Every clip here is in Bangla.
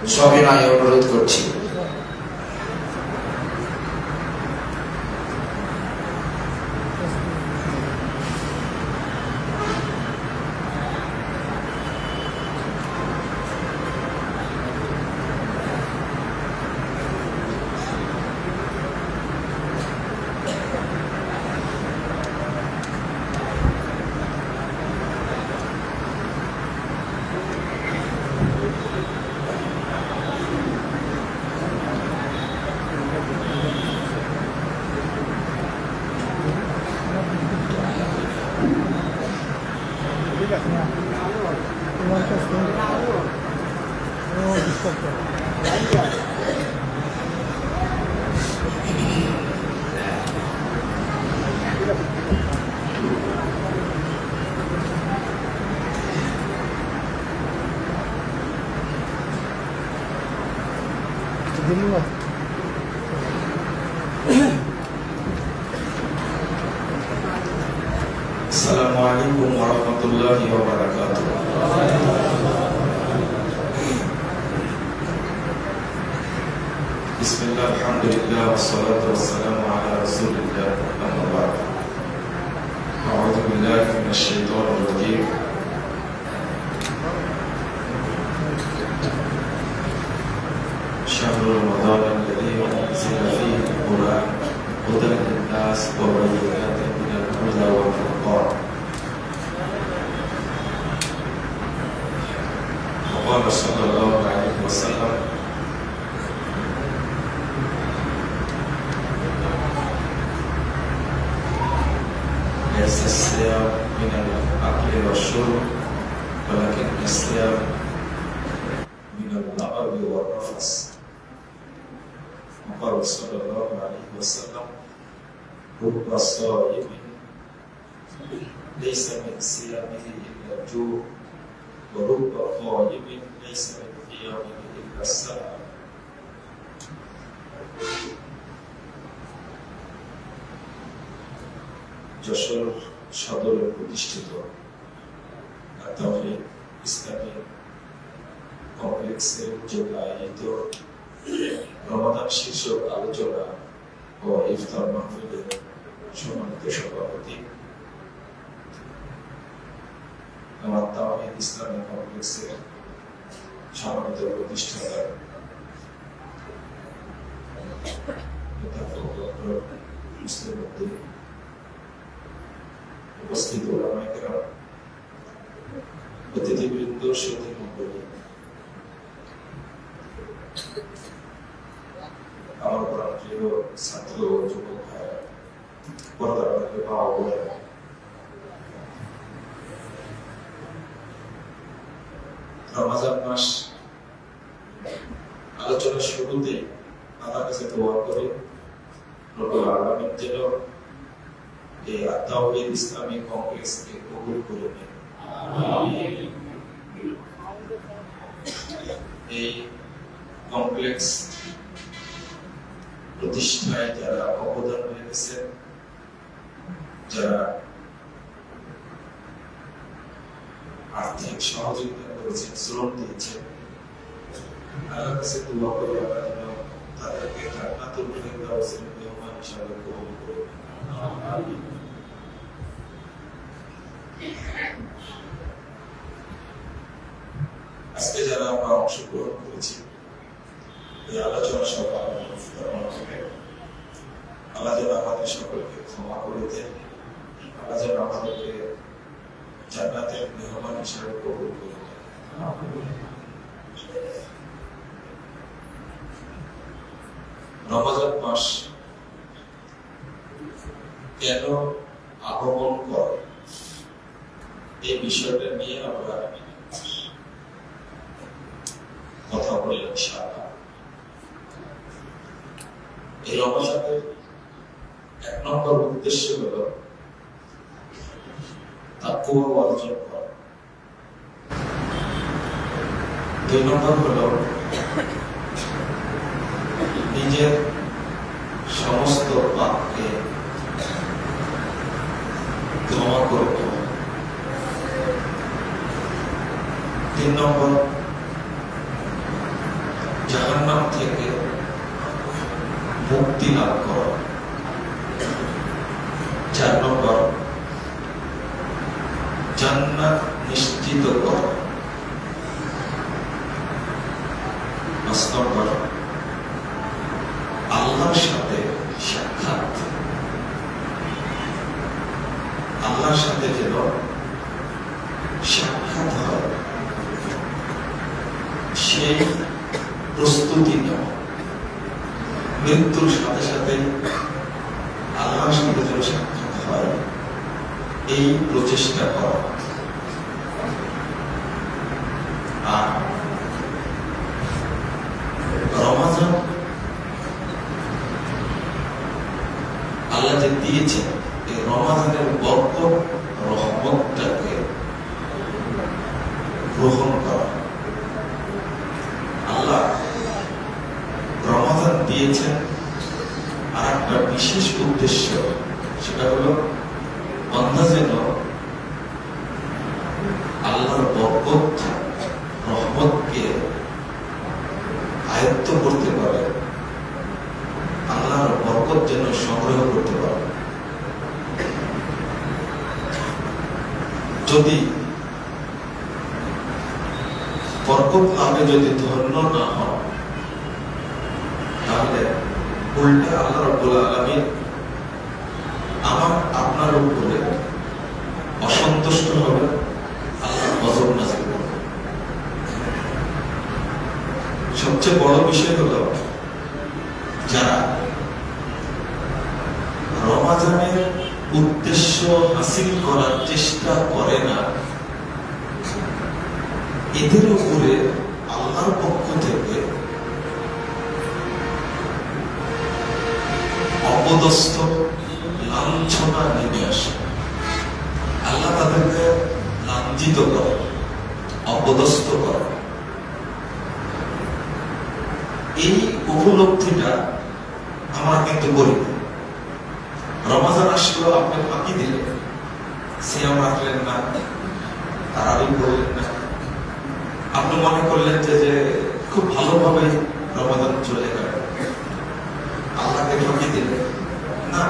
সবিনয়ে অনুরোধ করছি। Assalamualaikum warahmatullahi wabarakatuh. Bismillah, alhamdulillah, wassalatu wassalamu ala rasulillah, amma ba'd. A'udhu billahi minash shaitanir rajim. Syahrul Ramadan alladhi unzila fihi al-Qur'an hudan lin-nas wa bayyinatin minal huda wal furqan. Qala sallallahu alaihi wasallam laysa as-siyam min al-akli wash-shurb walakin as-siyam min al-lagwi war-rafas. Qala sallallahu alaihi wasallam rubba sha'imin laysa min siyamihi illa al-ju' wa rubba qa'imin laysa min qiyamihi illa as-salah. Jessore সদরে প্রতিষ্ঠিত তাওহীদ ইসলামী কমপ্লেক্সের উদ্যোগে আয়োজিত রমাদান শীর্ষক আলোচনা ও ইফতার মাহফিলের সম্মানিত সভাপতি আমার তাওহীদ ইসলামী কমপ্লেক্সের সম্মানিত প্রতিষ্ঠাতা মুসলিম উদ্দিন, উপস্থিত ওলামায়ে কেরাম, অতিথিবৃন্দ, সুধী মণ্ডলী, আমার প্রাণপ্রিয় ছাত্র ও যুবক ভাইরা, পর্দার আড়ালে মা ও বোনেরা, রমজান মাস আলোচনার শুরুতে আল্লাহর কাছে দোয়া করে রব্বুল আলামিন যেন এই তাওহীদ ইসলামী কমপ্লেক্সকে কবুল করে নেন। এই কমপ্লেক্স প্রতিষ্ঠায় যারা অবদান রেখেছেন, যারা আর্থিক সহযোগিতা করেছেন, শ্রম দিয়েছেন, আল্লাহর কাছে দোয়া করি আল্লাহ যেন তাদেরকে জান্নাতুল ফিরদাউসের মেহমান হিসাবে কবুল করে নেন। আমিন। আজকে যারা আমরা অংশগ্রহণ করেছি এই আলোচনা সভা, আল্লাহ যেন আমাদের সকলকে ক্ষমা করে দেন, আল্লাহ যেন আমাদেরকে জান্নাতের মেহমান হিসেবে কবুল করে দেন। রমজান মাস কেন আগমন করে এই বিষয়টা নিয়ে আমরা কথা বলি ইনশাআল্লাহ। এই রমজানের এক নম্বর উদ্দেশ্য হলো তাকওয়া অর্জন করা, দুই নম্বর হলো নিজের সমস্ত পাপকে ক্ষমা করতে, তিন নম্বর জাহান্নাম থেকে মুক্তি লাভ করা। 4 নম্বর, জান্নাত নিশ্চিত করা। 5 নম্বর, আল্লাহর সাথে সাক্ষাৎ। আল্লাহর সাথে যেন সাক্ষাৎ হয় সেই প্রস্তুতি নেওয়া। মৃত্যুর সাথে সাথে আল্লাহর সাথে যেন সাক্ষাৎ হয় এই প্রচেষ্টা করা। আর রমাজান আল্লাহ যে দিয়েছেন, এই রমাজানের বরকত রহমতটাকে গ্রহণ করা। আল্লাহ রমাজান দিয়েছেন আর একটা বিশেষ উদ্দেশ্য, সেটা হলো বান্দা যেন আল্লাহর বরকত রহমতকে আয়ত্ত করতে পারে, আল্লাহর বরকত যেন সংগ্রহ করতে পারে। যদি বরকত লাভে যদি ধন্য না হয়, তাহলে উল্টা আল্লাহ রাব্বুল আলামিন আমার আপনার উপরে অসন্তুষ্ট হবে, আল্লাহ গজব নাযিল করবে। সবচেয়ে বড় বিষয় হলো যারা রমাজানের উদ্দেশ্য হাসিল করার চেষ্টা করে না, এদের উপরে আল্লাহর পক্ষ থেকে অপদস্থ লাঞ্ছনা নেমে আসে। আল্লাহ তাদেরকে লাঞ্ছিত করে, অপদস্থ করে। এই উপলব্ধিটা আমরা কিন্তু করি না। রমাজান আসলো, আপনি ফাঁকি দিলেন, সিয়াম রাখলেন না, তারাবি করলেন না, আপনি মনে করলেন যে খুব ভালোভাবে রমাজান চলে গেল, আল্লাহকে ফাঁকি দিলেন না।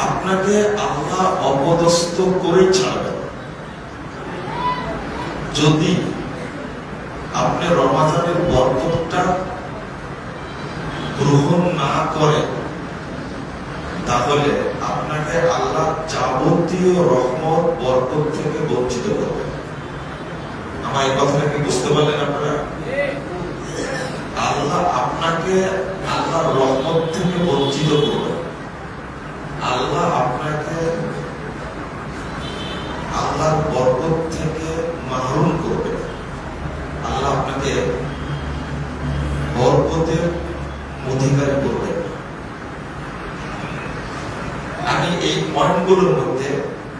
আপনাকে আল্লাহ অপদস্থ করে ছাড়বেন যদি আপনি রমাজানের বরকতটা গ্রহণ না করেন। তাহলে আপনাকে আল্লাহ যাবতীয় রহমত বরকত থেকে বঞ্চিত করবেন। আমার এই কথাটা কি বুঝতে পারলেন আপনারা? আল্লাহ আপনাকে আল্লাহর রহমত থেকে বঞ্চিত করবেন, আল্লাহ আপনাকে আল্লাহর বরকত থেকে মাহরুম করবেন, আল্লাহ আপনাকে বরকতের অধিকারী করবেন। আমি এই পয়েন্টগুলোর মধ্যে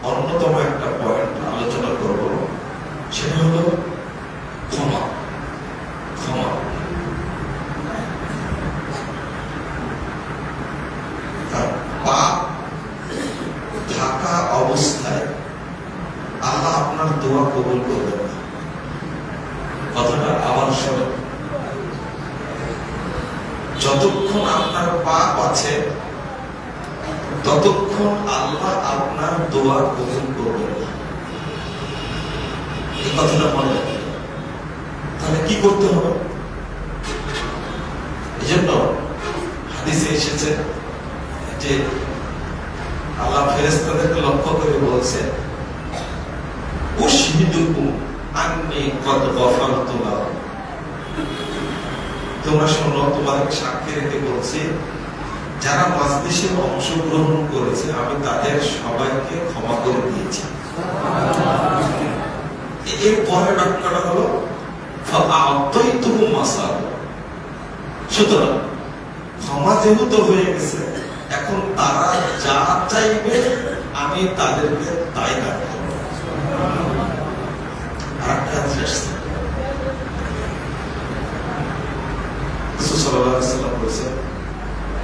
অন্যতম একটা পয়েন্ট আলোচনা করব, সেটা হলো ক্ষমা। ক্ষমা পাপ থাকা অবস্থায় আল্লাহ আপনার দোয়া কবুল করবেন না। কথাটা আবার শোনেন, যতক্ষণ আপনার পাপ আছে ততক্ষণ আল্লাহ আপনার দোয়া কবুল করবেন না। এই কথাটা মনে রাখবেন। তাহলে কি করতে হবে? এই জন্য হাদিসে এসেছে যে আল্লাহ ফেরেশতাদেরকে লক্ষ্য করে বলছে, উশহিদুকুম আন্নী কদ গফারতু লাহুম। তোমরা শোনো, তোমাদের সাক্ষী রেখে বলছি, যারা মাজলিসে অংশগ্রহণ করেছে আমি তাদের সবাইকে ক্ষমা করে দিয়েছি। এর পরের বাক্যটা হলো ফাআতাইতুহুম মাসাল। সুতরাং ক্ষমা যেহেতু হয়ে গেছে, এখন তারা যা চাইবে আমি তাদেরকে তাই দান করব। আরেকটা আসছে, রাসূল সাল্লাল্লাহু আলাইহি ওয়াসাল্লাম বলেছেন,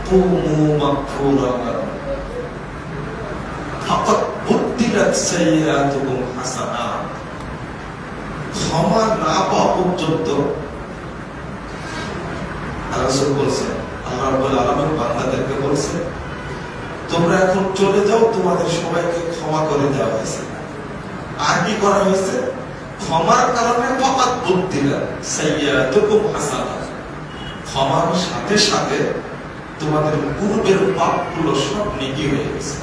কুমু মাগফুরান লাকুম ফাকাদ বুদ্দিলাত সাইয়্যাতুকুম হাসানাত। ক্ষমা না পাওয়া পর্যন্ত রাসূল বলছেন, আল্লাহ রাব্বুল আলামিন বান্দাদেরকে বলছে, তোমরা এখন চলে যাও, তোমাদের সবাইকে ক্ষমা করে দেওয়া হয়েছে। আর কি করা হয়েছে? ক্ষমার কারণে ফাকাত বুদ্দিলা সাইয়্যাতুকুম হাসানাত, ক্ষমার সাথে সাথে তোমাদের পূর্বের পাপগুলো সব নেকি হয়ে গেছে।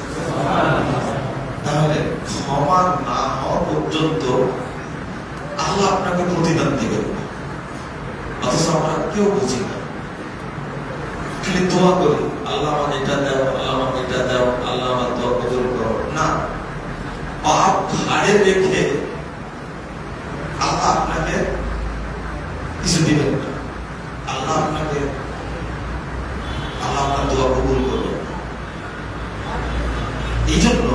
তাহলে ক্ষমা না হওয়া পর্যন্ত আল্লাহ আপনাকে প্রতিদান দিবেন না। অথচ আমরা কেউ বুঝি না, খালি দোয়া করি, আল্লাহ আমাকে এটা দাও, আল্লাহ আমাকে এটা দাও, আল্লাহ আমার দোয়া কবুল করো। না, পাপ ঘাড়ে রেখে আল্লাহ আপনাকে কিছু দিবেন না। আল্লাহ আপনার দোয়া কবুল করবেন। এই জন্য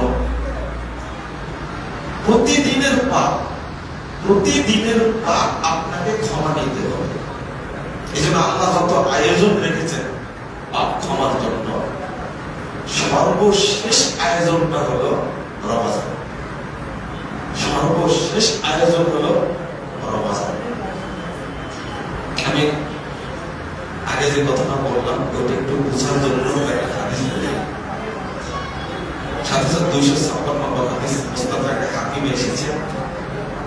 প্রতিদিনের পাপ আপনাকে ক্ষমা নিতে হবে। এই জন্য আল্লাহ যত আয়োজন রেখেছেন পাপ ক্ষমার জন্য, সর্বশেষ আয়োজনটা হলো রমজান। সর্বশেষ আয়োজন হলো রমজান। আমি আগে যে কথাটা বললাম ওইটা একটু বোঝার জন্য একটা হাদিস বলি। ৭২৫৬ নম্বর হাদিস, মুস্তাদরাক হাকিমে এসেছে,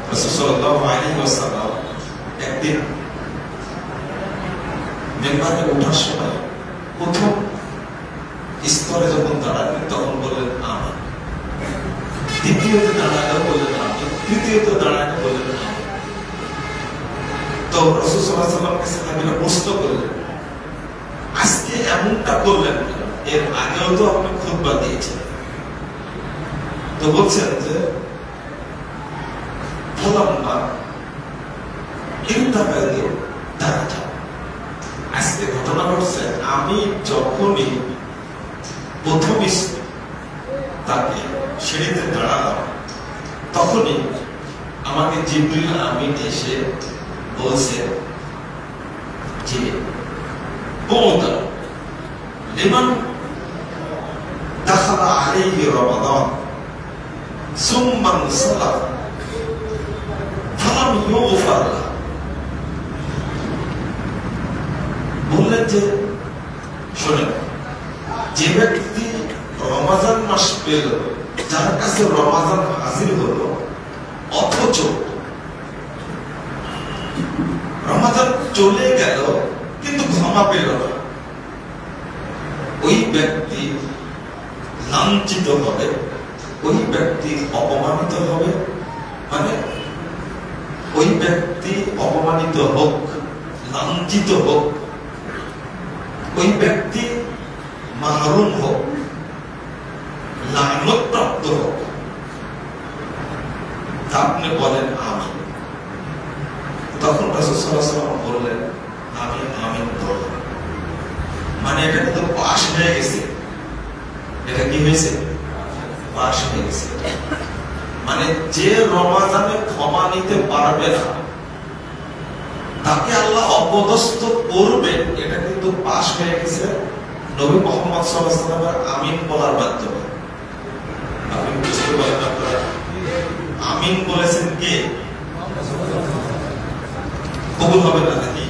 রাসূল সাল্লাল্লাহু আলাইহি ওয়াসাল্লাম একদিন মিম্বারে ওঠার সময় প্রথম স্তরে যখন দাঁড়ালেন তখন বললেন আমিন, দ্বিতীয়তে দাঁড়ালেও বললেন আমিন, তৃতীয়তে দাঁড়ালে বললেন আমিন। তো রাসূল সাল্লাল্লাহু আলাইহি ওয়াসাল্লামকে সাহাবীরা প্রশ্ন করলেন, আজকে এমনটা করলেন কেন? এর আগেও তো আপনি খুতবা দিয়েছেন। তো বলছেন যে আজকে ঘটনা ঘটছে, আমি যখনই প্রথম তাকে সিঁড়িতে দাঁড়ালাম তখনই আমাকে জিবরিল আমিন এসে বলছে যে বলতা লিমান দাখালা আলাইহি রমাদান সুম্মা সালা ফালাম ইউগফার লাহু। বললেন যে শোনেন, যে ব্যক্তি রমাজান মাস পেল, যার কাছে রমাজান হাজির হলো, অথচ রমাজান চলে গেল কিন্তু ক্ষমা পেল না, ওই ব্যক্তি লাঞ্ছিত হবে, ওই ব্যক্তি অপমানিত হবে। মানে ওই ব্যক্তি অপমানিত হোক, লাঞ্ছিত হোক, ওই ব্যক্তি মাহরুম হোক, লানত প্রাপ্ত হোক। আপনি বলেন আমিন। তখন রাসূল সাল্লাল্লাহু আলাইহি ওয়াসাল্লাম বললেন, আমি আমিন বললাম, মানে এটা কিন্তু পাশ হয়ে গেছে। এটা কি হয়েছে? পাশ হয়ে গেছে। মানে যে রমাজানে ক্ষমা নিতে পারবে না তাকে আল্লাহ অপদস্থ করবেন, এটা কিন্তু পাশ হয়ে গেছে নবী মুহাম্মদ সাল্লাল্লাহু আলাইহি ওয়াসাল্লামের আমিন বলার মাধ্যমে। আপনি বুঝতে পারবেন, আপনারা আমিন বলেছেন কে? কবুল হবে না নাকি?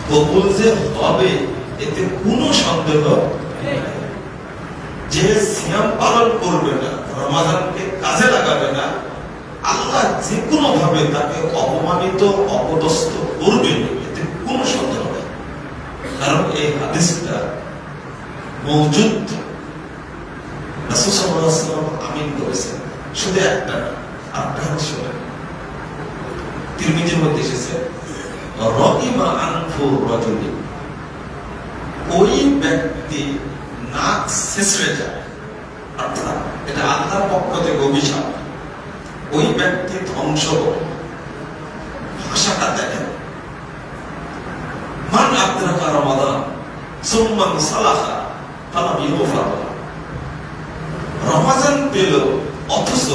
কবুল যে হবে এতে কোনো সন্দেহ নেই। যে সিয়াম পালন করবে না, রমাজানকে কাজে লাগাবে না, আল্লাহ যে কোনো ভাবে তাকে অপমানিত অপদস্থ করবেন, এতে কোনো সন্দেহ নেই। কারণ এই হাদিসটা মওজুদ, রাসূল সাল্লাল্লাহু আলাইহি ওয়াসাল্লাম আমিন করেছেন। শুধু একটা না, আরেকটা হাদিস শোনেন, তিরমিজির মধ্যে এসেছে, রাকিমা আনফু রাজুলি, ওই ব্যক্তি নাক ছেঁচড়ে যায়, অর্থাৎ এটা আল্লাহর পক্ষ থেকে অভিশাপ, ওই ব্যক্তি ধ্বংস হবে। ভাষাটা দেখেন, মান আদরাকা রমাদান সুম্মা সালাহা ফালাম ইউগফার লাহু। রমাজান পেল অথচ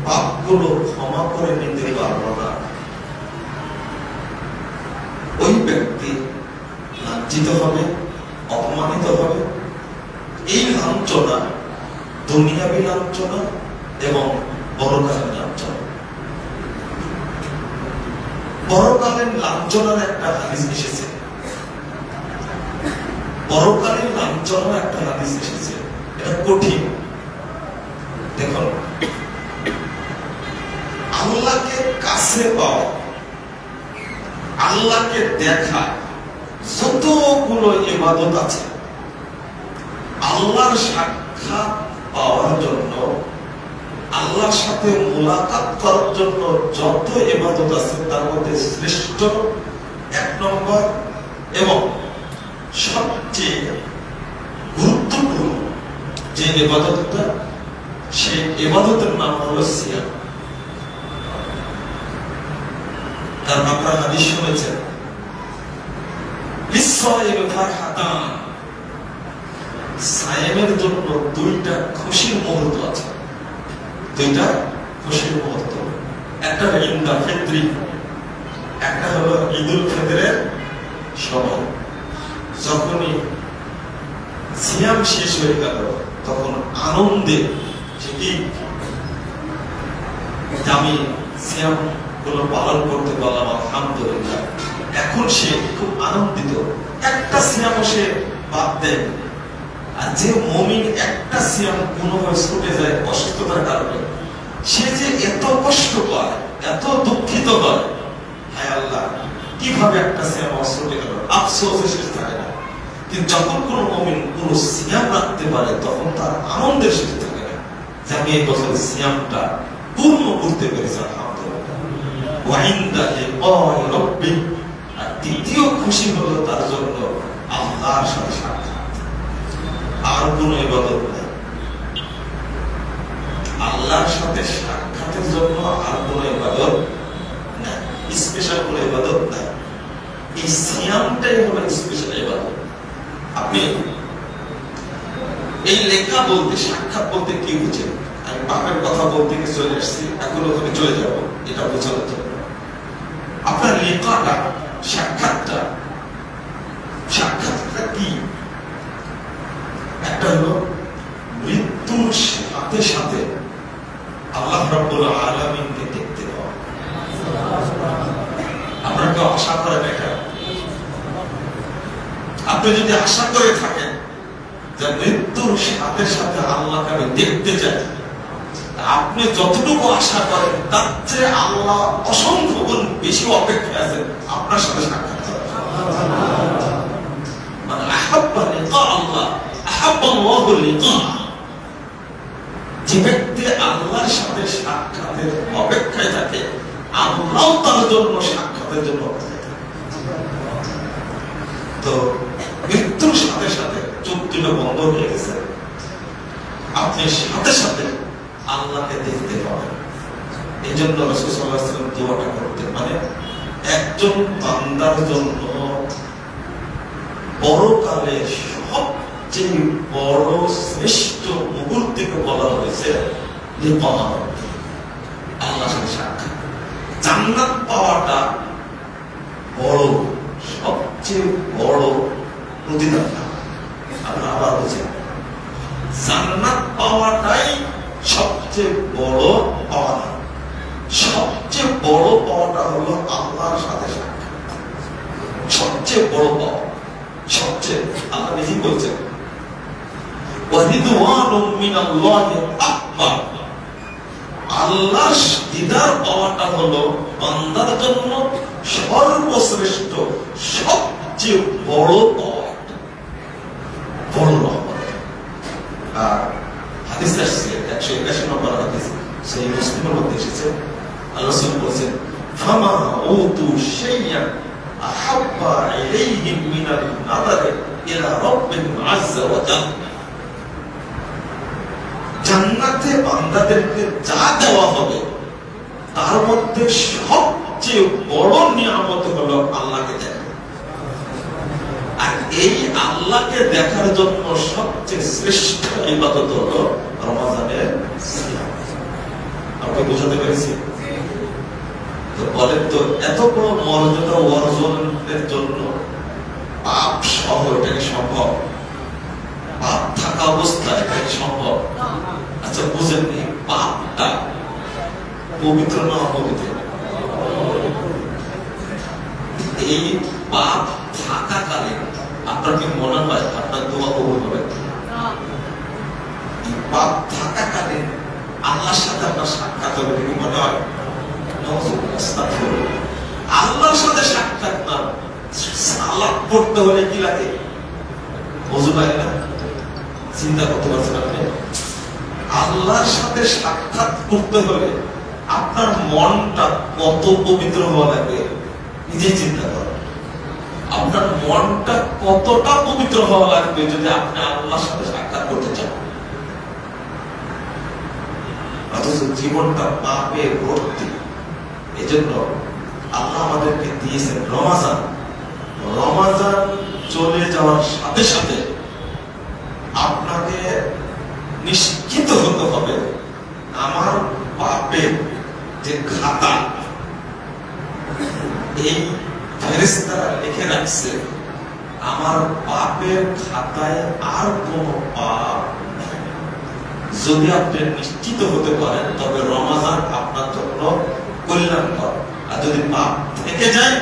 পাপগুলো ক্ষমা করে নিতে পারল না, ওই ব্যক্তি লাঞ্ছিত হবে, অপমানিত হবে। এই লাঞ্ছনা দুনিয়াবী লাঞ্ছনা এবং পরকালীন লাঞ্ছনা। পরকালীন লাঞ্ছনার একটা হাদিস এসেছে, পরকালীন লাঞ্ছনার একটা হাদিস এসেছে। এটা কঠিন। দেখুন, আল্লাহকে কাছে পাওয়া, আল্লাহকে দেখা, যতগুলো ইবাদত আছে, আল্লাহর সাক্ষাৎ পাওয়ার জন্য, আল্লাহর সাথে মুলাকাত করার জন্য যত ইবাদত আছে তার মধ্যে শ্রেষ্ঠ 1 নম্বর এবং সবচেয়ে গুরুত্বপূর্ণ যে ইবাদতটা, সেই ইবাদতের নাম হলো সিয়াম। কারণ আপনারা হাদিস শুনেছেন, লিস-সাইমি ফারহাতান, সায়েমের জন্য 2টা খুশির মুহূর্ত আছে, 2টা খুশির মুহূর্ত। একটা হলো ইনদা ফিতরি, একটা হলো ঈদুল ফিতরের সময়। যখনই সিয়াম শেষ হয়ে গেল তখন আনন্দে সেটি আমি সিয়াম গুলো পালন করতে পারলাম, আলহামদুলিল্লাহ। এখন সে খুব আনন্দিত, একটা সিয়াম সে বাদ দেয়। আর যে মুমিন একটা সিয়াম কোনোভাবে ছুটে যায় অসুস্থতার কারণে, সে যে এত কষ্ট পায়, এত দুঃখিত হয়, হায় আল্লাহ কিভাবে একটা সিয়াম ছুটে গেল, আফসোসে শেষ থাকে না। কিন্তু যখন কোন মুমিন পুরো সিয়াম রাখতে পারে তখন তার আনন্দের শেষ থাকে না, যে আমি এই বছর সিয়ামটা পূর্ণ করতে পেরেছি, আলহামদুলিল্লাহ। আর দ্বিতীয় খুশি হলো তার জন্য আল্লাহর সাথে সাক্ষাৎ। আর কোন ইবাদত নেই, আল্লাহর সাথে সাক্ষাতের জন্য আর কোন ইবাদত নাই, স্পেশাল কোন ইবাদত নাই। এই সিয়ামটাই হলো স্পেশাল ইবাদত। আপনি এই লেখা বলতে, সাক্ষাৎ বলতে কি বুঝেন? আমি বাপের কথা বলতে চলে আসছি, এখন ওখানে চলে যাব, এটা বোঝানোর জন্য। আপনার লেখাটা, সাক্ষাৎটা, সাক্ষাৎটা কি? একটা হলো মৃত্যুর সাথে সাথে আল্লাহ রাব্বুল আলামিনকে দেখতে পাওয়া। আপনারা কেউ আশা করেন এটা? আপনি যদি আশা করে থাকেন যে মৃত্যুর সাথে সাথে আল্লাহকে আমি দেখতে চাই, আপনি যতটুকু আশা করেন তার চেয়ে আল্লাহ অসংখ্য গুণ বেশি অপেক্ষায় আছেন আপনার সাথে সাক্ষাৎ করার। মানে আহাব্বা লিকা আল্লাহ আহাব্বাল্লাহু লিকা। যে ব্যক্তি আল্লাহর সাথে সাক্ষাতের অপেক্ষায় থাকে, আল্লাহ তার জন্য সাক্ষাতের জন্য অপেক্ষায় থাকে। তো মৃত্যুর সাথে সাথে চোখ দুটো বন্ধ হয়ে গেছে, আপনি সাথে সাথে আল্লাহকে দেখতে পাবেন। এই জন্য রাসূল সাল্লাল্লাহু আলাইহি ওয়াসাল্লাম দোয়াটা করতেন, মানে একজন বান্দার জন্য পরকালে সবচেয়ে বড় শ্রেষ্ঠ মুহূর্তকে বলা হয়েছে লিকা রাব্বি, আল্লাহর সাথে সাক্ষাৎ। জান্নাত পাওয়াটা বড়, সবচেয়ে বড় প্রতিদান। আপনারা আবার বুঝেন, জান্নাত পাওয়াটাই সবচেয়ে বড় পাওয়া। সবচেয়ে বড় পাওয়াটা হলো আল্লাহর সাথে সাক্ষাৎ, সবচেয়ে বড় পাওয়া। সবচেয়ে, আল্লাহ নিজেই বলছেন ওয়ারিদওয়ানুম মিনাল্লাহি আকবার। আল্লাহর দিদার পাওয়াটা হলো বান্দার জন্য সর্বশ্রেষ্ঠ, সবচেয়ে বড় পাওয়া, বড় রহমত। আর হাদিস আসছে 181 নম্বর হাদিস, সেই মুসলিমের মধ্যে এসেছে, আল্লাহ রাসূল বলেছেন ফামা উতু শাইয়ান আহাব্বা ইলাইহিম মিনাল নাযারি ইলা রাব্বিহিম আযযা ওয়া জাল্লা। জান্নাতে বান্দাদেরকে যা দেওয়া হবে তার মধ্যে সবচেয়ে বড় নিয়ামত হলো আল্লাহকে দেখা। আর এই আল্লাহকে দেখার জন্য সবচেয়ে শ্রেষ্ঠ ইবাদত হলো রমজানের সিয়াম। আপনি বোঝাতে পেরেছি? তো বলেন তো, এত বড় মর্যাদা অর্জনের জন্য পাপ সহ এটাকে সম্ভব? পাপ থাকা অবস্থায় এটাকে সম্ভব? আচ্ছা বুঝেননি, পাপটা পবিত্র না অপবিত্র? এই পাপ থাকাকালীন আপনার কি মনে হয় আপনার দোয়া কবুল হবে? এই পাপ থাকাকালীন আল্লাহর সাথে আপনার সাক্ষাৎ হবে কি মনে হয়? আল্লাহর সাথে সাক্ষাৎ না, সালাত পড়তে হলে কি লাগে? ওযু লাগে না? চিন্তা করতে পারছেন আপনি? আল্লাহর সাথে সাক্ষাৎ করতে হলে আপনার মনটা কত পবিত্র হওয়া লাগবে নিজে চিন্তা করেন। আপনার মনটা কতটা পবিত্র হওয়া লাগবে যদি আপনি আল্লাহর সাথে সাক্ষাৎ করতে চান। অথচ জীবনটা পাপে ভর্তি। এজন্য আল্লাহ আমাদেরকে দিয়েছেন রমাজান। রমাজান চলে যাওয়ার সাথে সাথে আপনাকে নিশ্চিত হতে হবে আমার পাপের যে খাতা, এই ফেরেশতারা লিখে রাখছে আমার পাপের খাতায় আর কোন পাপ। যদি আপনি নিশ্চিত হতে পারেন তবে রমাজান আপনার জন্য কল্যাণকর। আর যদি পাপ থেকে যায়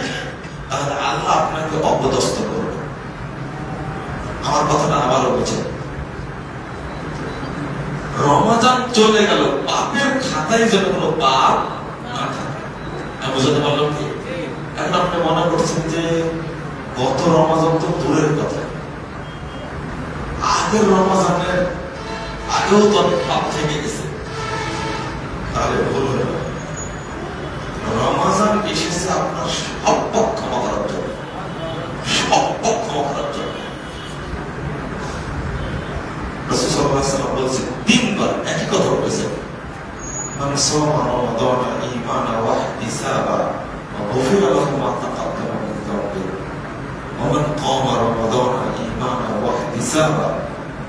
তাহলে আল্লাহ আপনাকে অপদস্থ করবে। আমার কথাটা আবারও বুঝে, রমাজান চলে গেল, পাপের খাতায় যেন কোনো পাপ না থাকে। আমি বুঝতে পারলাম কি? এখন আপনি মনে করছেন যে গত রমাজান তো দূরের কথা, আগের রমাজানের আগেও তো অনেক পাপ থেকে গেছে। তাহলে ভুল হয়ে গেল। রমাজান এসেছে আপনার সব পাপ ক্ষমা করার জন্য, সব পাপ ক্ষমা করার জন্য। রাসূল সাল্লাল্লাহু আলাইহি ওয়াসাল্লাম বলেছেন, তিনবার একই কথা বলেছেন, মান সামা রমাদানা ঈমানান ওয়া ইহতিসাবান ওয়া গুফিরা লাহু মা তাকাদ্দামা মিন যামবিহি ওয়া মান কামা রমাদানা ঈমানান ওয়া ইহতিসাবান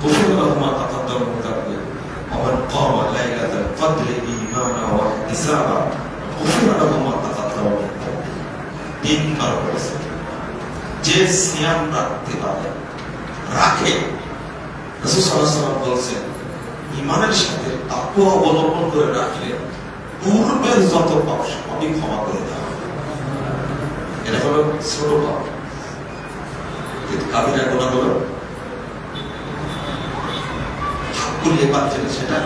গুফিরা লাহু মা তাকাদ্দামা মিন যামবিহি ওয়া মান কামা লাইলাতাল কদরি ঈমানান ওয়া ইহতিসাবান গুফিরা লাহু মা তাকাদ্দামা মিন যামবিহি। তিনবার বলেছেন যে সিয়াম রাখতে পারে, রাখে, রাসূল সাল্লাল্লাহু আলাইহি ওয়াসাল্লাম বলেছেন ঈমানের সাথে তাকওয়া অবলম্বন করে রাখলে পূর্বের যত পাপ সবই ক্ষমা করে দেওয়া হবে। এটা হলো ছোট পাপ। কিন্তু কাবিরা গুনাহ হলো হাক্কুল ইবাদ, সেটা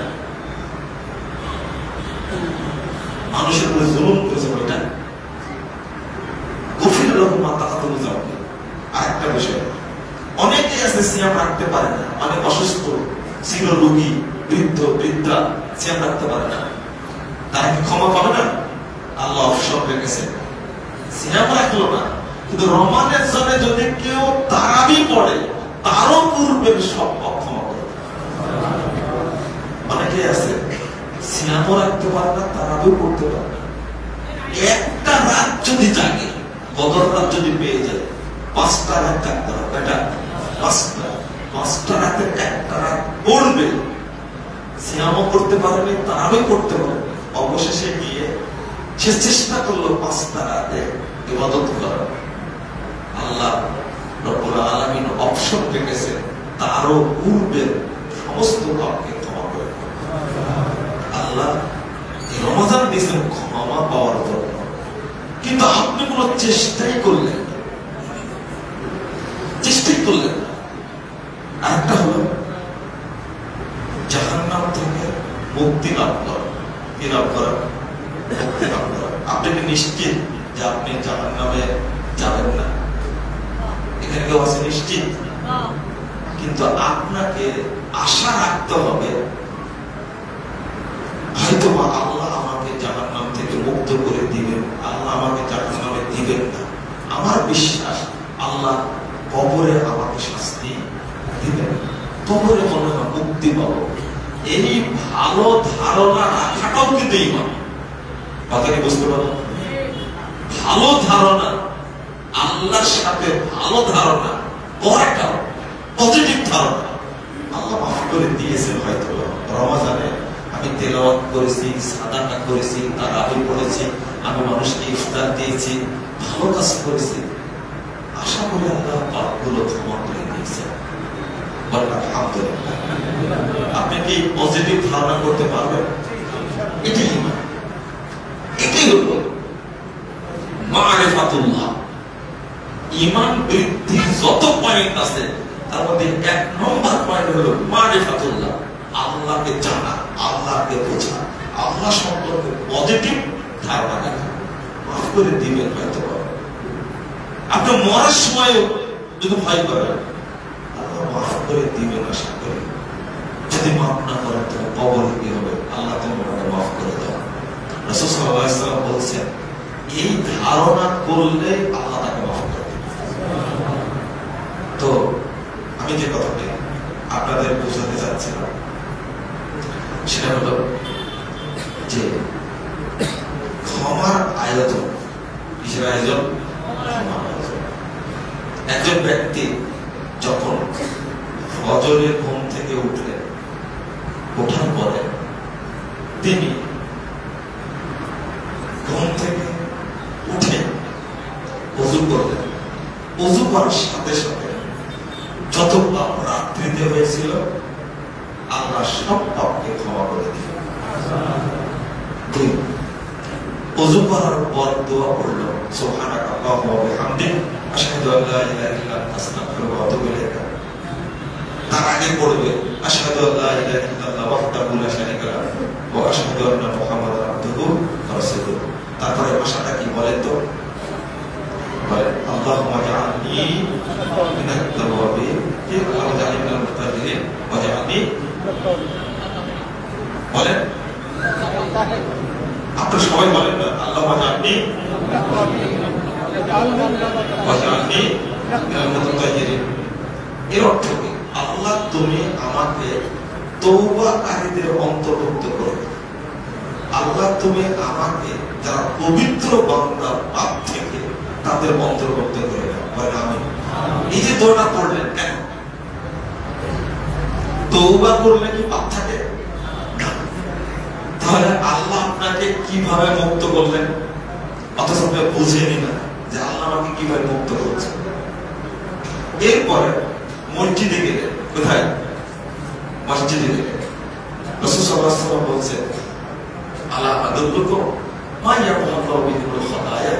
মানুষের উপরে জুলুম করেছে, ওইটা গফির লাহু মা তাকাদ্দামা মিন যামবিহি। আরেকটা বিষয়, অনেকে আছে সিয়াম রাখতে পারে না, অনেক অসুস্থ, চিররোগী, বৃদ্ধ বৃদ্ধা সিয়াম রাখতে পারে না, তারা কি ক্ষমা পাবে না? আল্লাহ অবসর রেখেছে, সিয়াম রাখলো না, কিন্তু রমাদানের জন্য যদি কেউ তারাবি পড়ে তারও পূর্বের সব পাপ ক্ষমা করে। অনেকে আছে সিয়ামও রাখতে পারে না, তারাবিও পড়তে পারে না, একটা রাত যদি জাগে, বদর রাত যদি পেয়ে যায়, 5টা রাত থাকতে হবে, এটা 5টা রাতের একটা রাত পড়বে, সিয়ামও করতে পারেনি, তারাবিও করতে পারেনি, অবশেষে গিয়ে সে চেষ্টা করলো 5টা রাতে ইবাদত করার। আল্লাহ রব্বুল আলামিন অপশন রেখেছেন তারও পূর্বের সমস্ত পাপকে ক্ষমা করে। আল্লাহ রমাজান দিয়েছেন ক্ষমা পাওয়ার জন্য, কিন্তু আপনি কোনো চেষ্টাই করলেন না, আরেকটা হলো জাহান্নাম থেকে মুক্তি লাভ করা। কি লাভ করা? মুক্তি লাভ করা। আপনি কি নিশ্চিত যে আপনি জাহান্নামে যাবেন না? এখানে কেউ আছে নিশ্চিত? কিন্তু আপনাকে আশা রাখতে হবে হয়তো আল্লাহ আমাকে জাহান্নাম থেকে মুক্ত করে দিবেন, আল্লাহ আমাকে জাহান্নামে দিবেন না। আমার বিশ্বাস আল্লাহ কবরে আমাকে শাস্তি দিবেন, কবরে মনে হয় মুক্তি পাবো। এই ভালো ধারণা রাখাটাও কিন্তু ঈমান। কথা কি বুঝতে পারো? ভালো ধারণা, আল্লাহর সাথে ভালো ধারণা করাটাও পজিটিভ ধারণা। আল্লাহ মাফ করে দিয়েছেন হয়তো রমাজানে আমি তেলাওয়াত করেছি, সাদাকা করেছি, তারাবি পড়েছি, আমি মানুষকে ইফতার দিয়েছি, ভালো কাজ করেছি, আশা করি আল্লাহ পাপগুলো ক্ষমা করে দিয়েছেন। আলহামদুলিল্লাহ। আপনি কি পজিটিভ ধারণা করতে পারবেন? এটাই ঈমান, এটাই হলো মারিফাতুল্লাহ। ঈমান বৃদ্ধির যত পয়েন্ট আছে তার মধ্যে 1 নম্বর পয়েন্ট হলো মারিফাতুল্লাহ, আল্লাহকে জানা, আল্লাহকে বোঝা, আল্লাহ সম্পর্কে পজিটিভ ধারণা রাখা। মাফ করে দিবেন হয়তো আপনি মরার সময় যদি ভয় করেন, আল্লাহ মাফ করে দিবেন আশা করি। যদি মাফ না করেন তাহলে কবরে কি হবে? আল্লাহ তোমাকে মাফ করে দাও। রাসূল সাল্লাল্লাহু আলাইহি ওয়াসাল্লাম বলছেন এই ধারণা করলে আল্লাহ তাকে মাফ করে দেবেন। তো আমি যে কথাটি আপনাদের বোঝাতে চাচ্ছিলাম সেটা হলো যে ক্ষমার আয়োজন। কিসের আয়োজন? একজন ব্যক্তি যখন ফজরের ঘুম থেকে উঠলেন, ওঠার পরে তিনি ঘুম থেকে উঠে ওযু করলেন। ওযু করার সাথে সাথে যত পাপ রাত্রিতে হয়েছিল আল্লাহ সব পাপকে ক্ষমা করে দিলেন। ওযু করার পর দোয়া করল, সুবহানাকাল্লাহি ওয়া বিহামদিহি আশহাদু আল্লা ইলাহা ইল্লা আনতা আস্তাগফিরুকা ওয়া আতুবু ইলাইক। তার আগে পড়বে আশহাদু আল্লা ইলাহা ইল্লাল্লাহ ওয়াহদাহু লা শারীকা লাহু ওয়া আশহাদু আন্না মুহাম্মাদান আবদুহু ওয়া রাসূলুহু। তারপরে ভাষাটা কি বলেন তো? বলে আল্লাহুম্মা জাআলনি মিনাত তাওয়াবিন ওয়া জাআলনি মিনাল মুতাতাহিরিন ওয়া জাআলনি, বলেন আপনারা সবাই বলেন না, আল্লাহুম্মা জাআলনি ওয়া জাআলনি মিনাল মুতাতাহিরিন। এর অর্থ কি? আল্লাহ তুমি আমাকে তওবাকারীদের অন্তর্ভুক্ত করো। আল্লাহ তুমি আমাকে যারা পবিত্র বান্দা, পাপ থেকে তাদের অন্তর্ভুক্ত করে দাও। বলেন আমিন। এই যে দোয়াটা পড়লেন কেন? তওবা করলে কি পাপ থাকে? তাহলে আল্লাহ আপনাকে কিভাবে মুক্ত করলেন? অথচ আপনি বুঝেনি না যে আল্লাহ আমাকে কিভাবে মুক্ত করছেন। এরপরে মসজিদে গেলে, কোথায়? মসজিদে গেলে রাসূল সাল্লাল্লাহু আলাইহি ওয়াসাল্লাম বলছেন আলা আদুল্লুকুম মা ইয়ামহুল্লাহু বিহিল খাতায়া,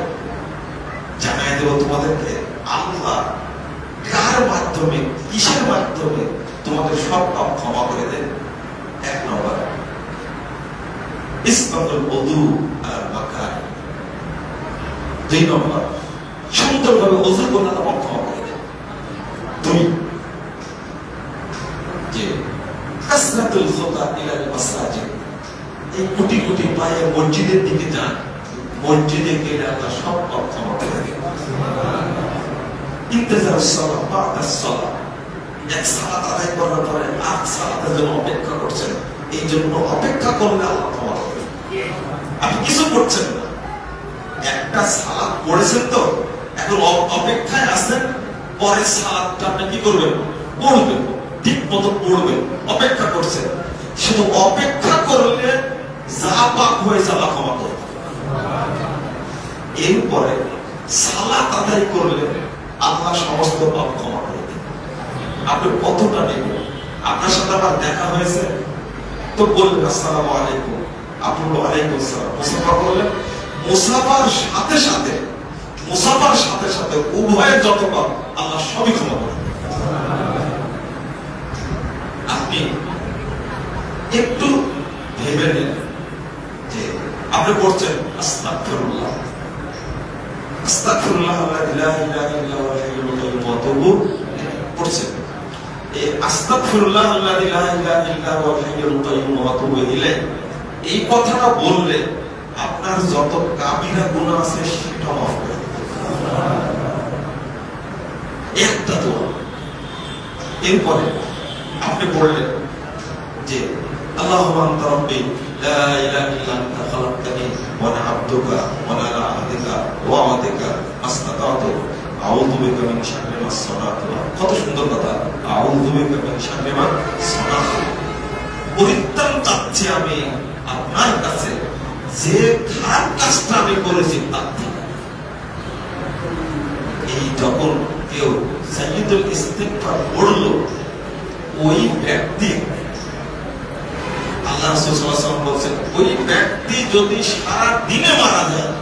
জানাই দেব তোমাদেরকে আল্লাহ কার মাধ্যমে, কিসের মাধ্যমে তোমাদের সব পাপ ক্ষমা করে দেন। 1 নম্বর ইসবাতুল ওযু আল মাকান। 2 নম্বর সুন্দরভাবে ওযু করলে পাপ ক্ষমা করে দেন। 2 যে কাসরাতুল খুতা ইলাল মাসাজিদ, এই কোটি কোটি পায়ে মসজিদের দিকে যান, মসজিদে গেলে আল্লাহ সব পাপ ক্ষমা করে দেন। ইন্তেজারুস সালাত বা'দাস সালাত, এক সালাত আদায় করার পরে আর সালাতের জন্য অপেক্ষা করছেন, এই জন্য অপেক্ষা করলে আল্লাহ ক্ষমা করে দেন। আপনি কিছু করছেন না, একটা সালাত পড়েছেন তো, এখন অপেক্ষায় আছেন, পরে সালাতটা আপনি কি করবেন? পড়বেন, ঠিক মতো পড়বেন, অপেক্ষা করছেন। শুধু অপেক্ষা করলে যা পাপ হয়ে যাওয়া ক্ষমা করবে। এরপরে সালাত আদায় করলে আল্লাহ সমস্ত পাপ ক্ষমা করে দেন। আপনি কতটা নেবেন? আপনার সাথে আমার দেখা হয়েছে তো বললেন আসসালামু আলাইকুম, আপনি ওয়ালাইকুম আসসালাম, মুসাফা করলেন, মুসাফার সাথে সাথে উভয়ের যত পাপ আল্লাহ সবই ক্ষমা করে দেন। আপনি একটু ভেবে নেন যে আপনি করছেন আস্তাগফিরুল্লাহ, আস্তাগফিরুল্লাহ লা ইলাহা ইল্লা হুয়াল হাইয়ুল কাইয়্যুম ওয়া আতুবু পড়ছেন। এই আস্তাগফিরুল্লাহ লা ইলাহা ইল্লা হুয়াল হাইয়ুল কাইয়্যুম ওয়া আতুবু ইলাইহি, এই কথাটা বললে আপনার যত কাবিরা গুনাহ আছে সেটা মাফ করে দেবে। একটা দোয়া। এরপরে আপনি বললেন যে আল্লাহুম্মা আনতা রাব্বি লা ইলাহা ইল্লা আনতা খালাকতানি ওয়া আনা আবদুকা ওয়া আনা আলা আহদিকা ওয়া ওয়াদিকা মাসতাতাতু আউযু বিকা মিন শাররি মা সানাতু। কত সুন্দর কথা, আউযু বিকা মিন শাররি মা সানাতু। পরিত্রাণ চাচ্ছি আমি আপনার কাছে যে খারাপ কাজটা আমি করেছি তার থেকে। এই যখন কেউ সাইয়্যিদুল ইস্তিগফার পড়লো, ওই ব্যক্তি, আল্লাহ রাসূল সাল্লাল্লাহু আলাইহি ওয়াসাল্লাম বলেন, ওই ব্যক্তি যদি সারা দিনে মারা যায়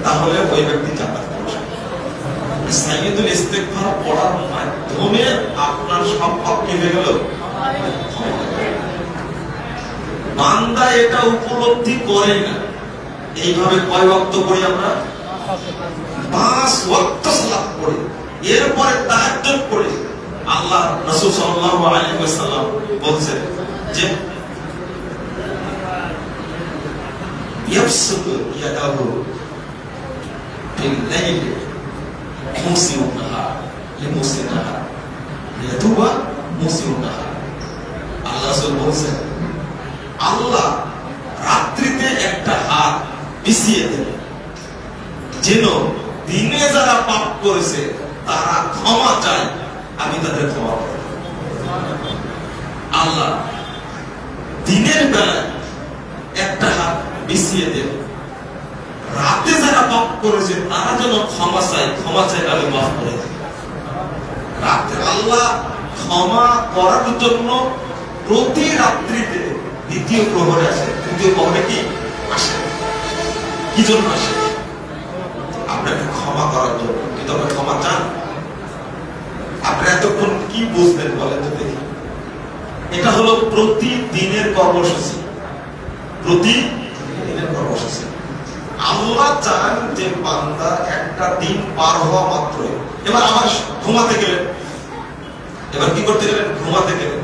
তাহলে ওই ব্যক্তি জান্নাতে প্রবেশ করবে। পড়ার মাধ্যমে আপনার সব পাপ কি হয়ে গেল? বান্দা এটা উপলব্ধি করে না। এইভাবে কয় ওয়াক্ত পড়ি আমরা? 5 ওয়াক্ত সালাত পড়ি, এরপরে তাহাজ্জুদ পড়ি। আল্লাহ রাসূল সাল্লাল্লাহু আলাইহি ওয়াসাল্লাম বলেছেন যে ইয়াবসুতু ইয়াদাহু ফিল লাইল মুসিউন নাহার লিমুসিন নাহার ইয়াতুবা মুসিউন নাহার। আল্লাহ রাসূল বলেছেন আল্লাহ রাত্রিতে একটা হাত বিছিয়ে দেন, যেন দিনে যারা পাপ করেছে তারা ক্ষমা চায়, আমি তাদের ক্ষমা করব। আল্লাহ দিনের বেলায় একটা হাত বিছিয়ে দেন, রাতে যারা পাপ করেছে তারা যেন ক্ষমা চায়, ক্ষমা চায় আমি মাফ করে দেব। রাতে আল্লাহ ক্ষমা করার জন্য প্রতি রাত্রিতে দ্বিতীয় প্রহরে আসে। তৃতীয় প্রহরে কি আসে? কি জন্য আসে? আপনাকে ক্ষমা করার জন্য। কিন্তু আপনি ক্ষমা চান? আপনি এতক্ষণ কি বুঝলেন বলেন তো দেখি? এটা হলো প্রতিদিনের কর্মসূচি, প্রতিদিনের কর্মসূচি। আল্লাহ চান যে বান্দা একটা দিন পার হওয়া মাত্র এবার আমার ঘুমাতে গেলেন, এবার কি করতে গেলেন? ঘুমাতে গেলেন।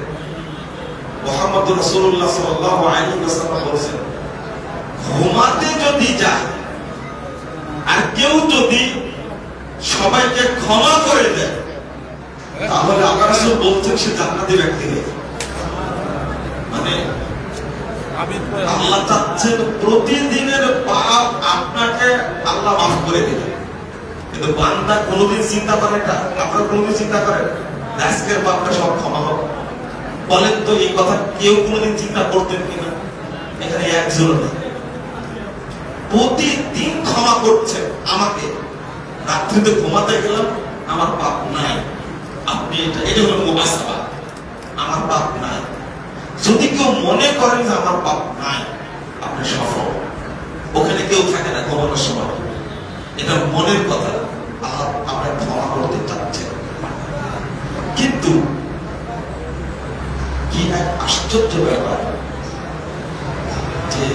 মুহাম্মদুর রাসূলুল্লাহ সাল্লাল্লাহু আলাইহি ওয়াসাল্লাম বলেছেন ঘুমাতে যদি যায় আর কেউ যদি সবাইকে ক্ষমা করে দেয় তাহলে আল্লাহ রাসূল বলছেন সে জান্নাতি ব্যক্তি। মানে আল্লাহ চাচ্ছেন প্রতিদিনের পাপ আপনাকে আল্লাহ মাফ করে দিবে। কিন্তু বান্দা কোনোদিন চিন্তা করে না, আপনারা কোনোদিন চিন্তা করেন আজকের পাপটা সব ক্ষমা হবে? বলেন তো এই কথা কেউ কোনোদিন চিন্তা করতেন কিনা? এখানে একজন নেই। প্রতিদিন ক্ষমা করছে আমাকে। রাত্রিতে ঘুমাতে গেলাম, আমার পাপ নাই, আপনি এটা হলো মুহাসাবা, আমার পাপ নাই। যদি কেউ মনে করেন যে আমার পাপ নাই, আপনি সফল। ওখানে কেউ থাকে না ঘুমানোর সময়, এটা মনের কথা। আল্লাহ আপনার ক্ষমা করতে চাচ্ছেন। কিন্তু কি এক আশ্চর্য ব্যাপার যে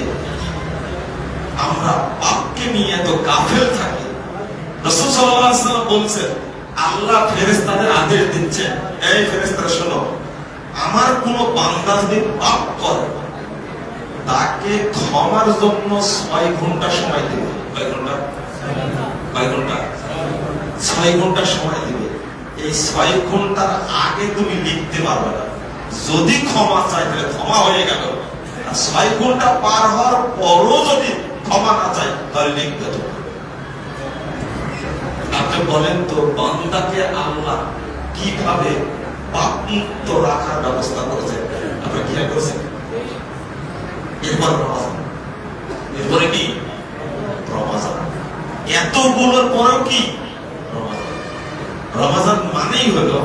আমরা পাপকে নিয়ে এত গাফেল থাকি। রাসূল সাল্লাল্লাহু আলাইহি ওয়াসাল্লাম বলেছেন আল্লাহ ফেরেশতাদের আদেশ দিচ্ছেন, এই ফেরেশতারা শোনো, আমার কোন বান্দা যদি পাপ করে তাকে ক্ষমার জন্য 6 ঘন্টা সময় দিবে। কয় ঘন্টা? 6 ঘন্টা সময় দিবে। এই 6 ঘন্টার আগে তুমি লিখতে পারবে না। যদি ক্ষমা চাই তাহলে ক্ষমা হয়ে গেল, আর 6 ঘন্টা পার হওয়ার পরও যদি ক্ষমা না চাই তাহলে লিখতে তো। আপনি বলেন তো বান্দাকে আল্লাহ কিভাবে পাপ মুক্ত রাখার ব্যবস্থা করেছেন? আপনি খেয়াল করেছেন? এরপর রমজান, এরপরে কি রমজান, এতগুলোর পরেও কি রমজান। রমজান মানেই হলো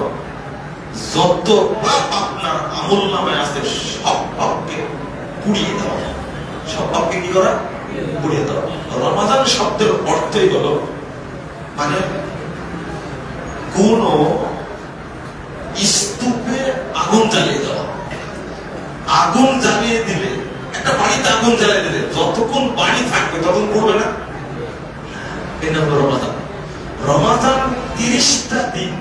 যত পাপ আপনার আমল নামে আছে সব পাপকে পুড়িয়ে দেওয়া। সব পাপকে কি করা? পুড়িয়ে দেওয়া। রমজান শব্দের অর্থই হলো মানে কোন স্তূপে আগুন জ্বালিয়ে দেওয়া। আগুন জ্বালিয়ে দিলে, একটা বাড়িতে আগুন জ্বালিয়ে দিলে যতক্ষণ বাড়ি থাকবে ততক্ষণ পড়বে না। এটা হলো রমজান। রমজান 30টা দিন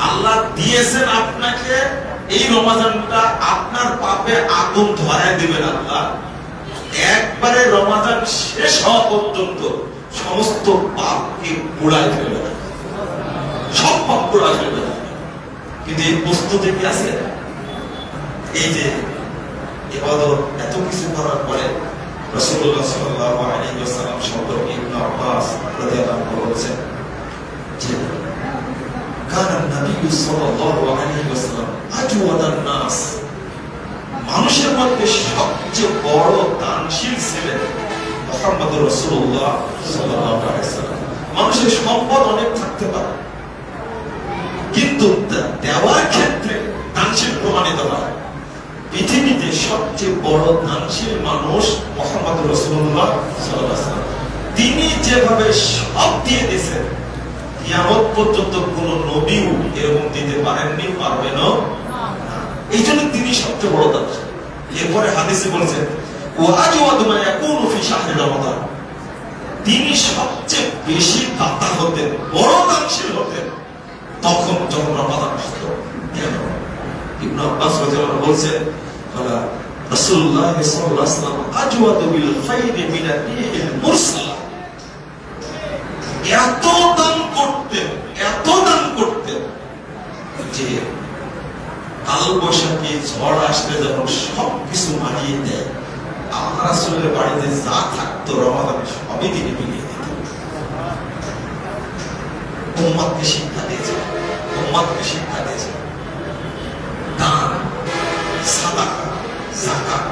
আল্লাহ দিয়েছেন আপনাকে। এই রমজানটা আপনার পাপে আগুন ধরায় দিবেন আল্লাহ। একবারে রমজান শেষ হওয়া পর্যন্ত সমস্ত পাপকে পোড়ায় ফেলবে না, সব পাপ পোড়ায় ফেলবে না। কিন্তু এই প্রস্তুতি কি আছে? এই যে ইবাদত এত কিছু করার পরে রাসূলুল্লাহ সাল্লাল্লাহু আলাইহি ওয়াসাল্লাম সম্পর্কে ইবনে আব্বাস রাদিয়াল্লাহু আনহু বলেছেন যে কানা নবী সাল্লাল্লাহু আলাইহি ওয়াসাল্লাম আজওয়াদান নাস, মানুষের মধ্যে সবচেয়ে বড় দানশীল ছিলেন মুহাম্মদুর রাসূলুল্লাহ সাল্লাল্লাহু আলাইহি ওয়াসাল্লাম। মানুষের সম্পদ অনেক থাকতে পারে কিন্তু দেওয়ার ক্ষেত্রে দানশীল প্রমাণিত হয়। পৃথিবীতে সবচেয়ে বড় দানশীল মানুষ মুহাম্মদুর রাসূলুল্লাহ সাল্লাল্লাহু আলাইহি ওয়াসাল্লাম। তিনি যেভাবে সব দিয়ে দিয়েছেন কিয়ামত পর্যন্ত কোন নবীও এরকম দিতে পারেননি, পারবেনও। এই জন্য তিনি সবচেয়ে বড় দাতা। এরপরে হাদিসে বলেছেন ওয়াজওয়াদু মা ইয়াকুনু ফি শাহরি রমাদান, তিনি সবচেয়ে বেশি দাতা হতেন, বড় দানশীল হতেন তখন যখন রমাদান আসতো। কেন? ইবনে আব্বাস রাদিয়াল্লাহু আনহু বলছেন রাসূলুল্লাহ সাল্লাল্লাহু আলাইহি ওয়াসাল্লাম আজওয়াদু বিল খায়রি মিনার রিহিল মুরসালা, এত দান করতেন যে কাল বৈশাখী ঝড় আসলে যখন সবকিছু মারিয়ে দেয়, আমার রাসূলের বাড়িতে যা থাকতো রমাদানে সবই তিনি মিলিয়ে দিতেন। উম্মতকে শিক্ষা দিয়েছেন, দান, সাদাকা, যাকাত,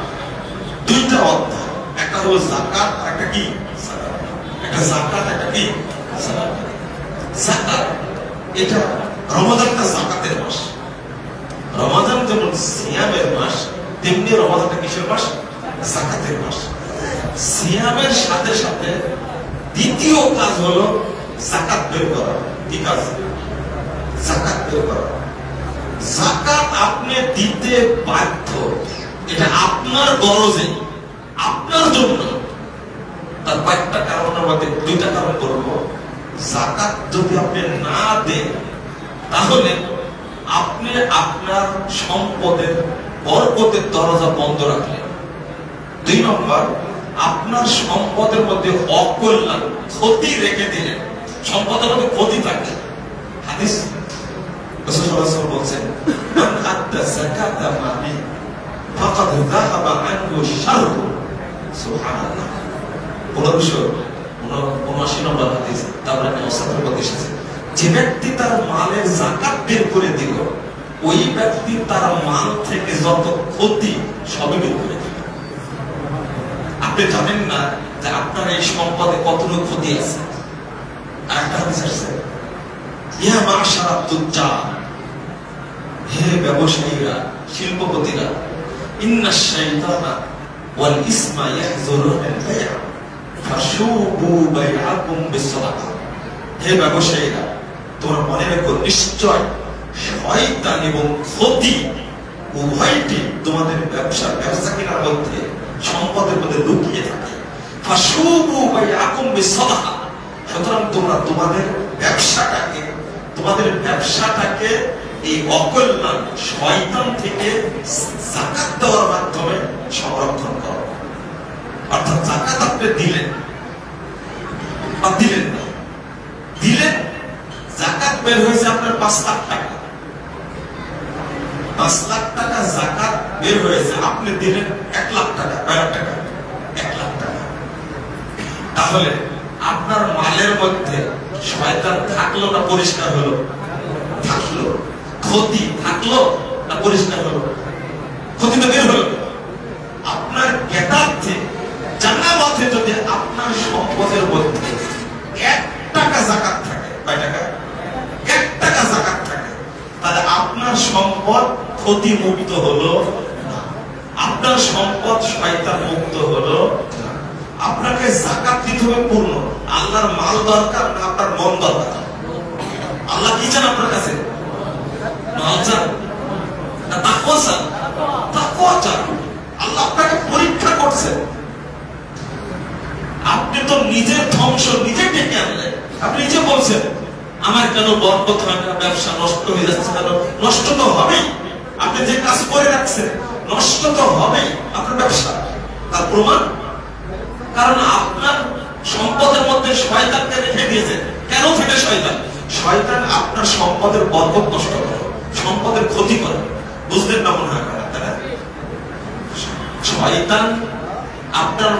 দুইটা অধ্যায়, একটা হলো যাকাত, একটা কি সাদাকা। একটা যাকাত, একটা কি সাদাকা। যাকাত এটা রমাদানটা যাকাতের মাস। রমাদান যেমন সিয়ামের মাস, তেমনি রমাদানটা কিসের মাস? যাকাতের মাস। সিয়ামের সাথে সাথে দ্বিতীয় কাজ হলো যাকাত বের করা। কি কাজ? যাকাত বের করা। যাকাত আপনি দিতে বাধ্য, এটা আপনার গরজে, আপনার জন্য। তার কয়েকটা কারণের মধ্যে দুইটা কারণ বলবো। যাকাত যদি আপনি না দেন তাহলে আপনি আপনার সম্পদের বরকতের দরজা বন্ধ রাখলেন। 2 নম্বর, আপনার সম্পদের মধ্যে অকল্যাণ, ক্ষতি রেখে দিলেন। সম্পদের মধ্যে ক্ষতি থাকে। হাদিস রাসূল সাল্লাল্লাহু আলাইহি ওয়াসাল্লাম বলেন মান আদ্দা যাকাতা মালি ফাকাদ যাহাবা আনহু শাররু। সুবহানাল্লাহ। 1579 নম্বর হাদিস তাবরানী ওয়াসাতের মধ্যে এসেছে, যে ব্যক্তি তার মালের যাকাত বের করে দিল, ওই ব্যক্তি তার মাল থেকে যত ক্ষতি সবই বের করে দিল। আপনি জানেন না যে আপনার এই সম্পদে কতটুকু ক্ষতি আছে। আর একটা হাদিস আছে, ইয়া মাশারাত তুজ্জার, হে ব্যবসায়ীরা, শিল্পপতিরা, ইন্নাশ শাইতানা ওয়াল ইসমা ইয়াহজুরুনাল বাই'a ফাশুবু বাই'আকুম বিসসাদাকা। হে ব্যবসায়ীরা, তোমরা মনে রেখো নিশ্চয় শয়তান এবং ক্ষতি উভয়টি তোমাদের ব্যবসা কেনার মধ্যে, সম্পদের মধ্যে লুকিয়ে থাকে। ফাশুবু বাই'আকুম বিসসাদাকা, সুতরাং তোমরা তোমাদের ব্যবসাটাকে এই অকল্যাণ শয়তান থেকে যাকাত দেওয়ার মাধ্যমে সংরক্ষণ করো। অর্থাৎ যাকাত আপনি দিলেন বা দিলেন না, দিলেন, যাকাত বের হয়েছে আপনার 5 লাখ টাকা, 5 লাখ টাকা যাকাত বের হয়েছে, আপনি দিলেন 1 লাখ টাকা। 1 লাখ টাকা। তাহলে আপনার মালের মধ্যে শয়তান থাকলো না পরিষ্কার হলো? থাকলো। ক্ষতি থাকলো না পরিষ্কার হলো? ক্ষতি তো বের হলো। আপনার জ্ঞাতার্থে জানামতে যদি আপনার সম্পদের মধ্যে 1 টাকা যাকাত থাকে, কয় টাকা? 1 টাকা যাকাত থাকে, তাহলে আপনার সম্পদ ক্ষতি মুক্ত হলো না, আপনার সম্পদ শয়তান মুক্ত হলো না। আপনাকে যাকাত দিতে হবে পূর্ণ। আল্লাহর মাল দরকার না আপনার মন দরকার? আল্লাহ কি চান আপনার কাছে? মাল চান না তাকওয়া চান? তাকওয়া চান। আল্লাহ আপনাকে পরীক্ষা করছেন। আপনি তো নিজের ধ্বংস নিজে ডেকে আনলেন। আপনি নিজে বলছেন আমার কেন বরকত হয় না, ব্যবসা নষ্ট হয়ে যাচ্ছে কেন? নষ্ট তো হবেই। আপনি যে কাজ করে রাখছেন নষ্ট তো হবেই আপনার ব্যবসা। তার প্রমাণ, কারণ আপনার সম্পদের মধ্যে শয়তানকে রেখে দিয়েছে। কেন থেকে শয়তান? শয়তান আপনার সম্পদের বরকত নষ্ট করে, সম্পদের ক্ষতি করে। বুঝলেন না মনে হয়? শয়তান আপনার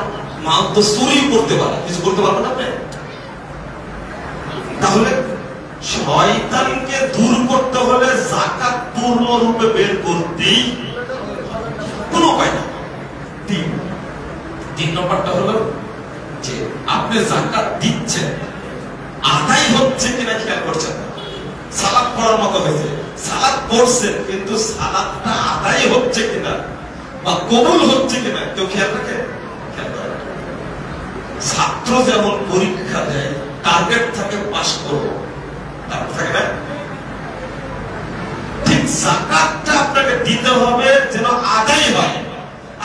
মাল তো চুরি করতে পারে, কিছু করতে পারবেন আপনি? তাহলে শয়তানকে দূর করতে হলে যাকাত পূর্ণরূপে বের করতেই কোনো উপায় না। 3 নম্বরটা হলো যে আপনি যাকাত দিচ্ছেন, আদায় হচ্ছে কিনা খেয়াল করছেন না। সালাত পড়ার মতো হয়েছে, সালাত পড়ছেন, কিন্তু সালাতটা আদায় হচ্ছে কিনা বা কবুল হচ্ছে কিনা কেউ খেয়াল রাখে? ছাত্র যেমন পরীক্ষা দেয়, টার্গেট থাকে পাস করবো, থাকে না? ঠিক যাকাতটা আপনাকে দিতে হবে যেন আদায় হয়।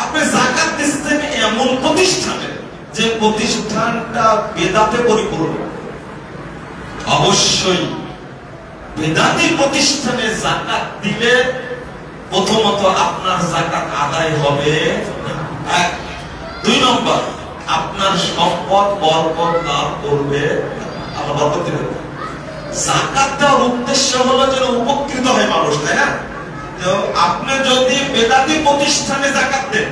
আপনি যাকাত দিচ্ছেন এমন প্রতিষ্ঠানে যে প্রতিষ্ঠানটা বেদাতে পরিপূর্ণ। অবশ্যই বেদাতি প্রতিষ্ঠানে যাকাত দিলে প্রথমত আপনার যাকাত আদায় হবে না। 2 নম্বর, আপনার সম্পদ বরকত লাভ করবে, আল্লাহ বরকত দিবে। যাকাত দেওয়ার উদ্দেশ্য হলো যেন উপকৃত হয় মানুষ, তাই না? তো আপনি যদি বেদাতি প্রতিষ্ঠানে যাকাত দেন,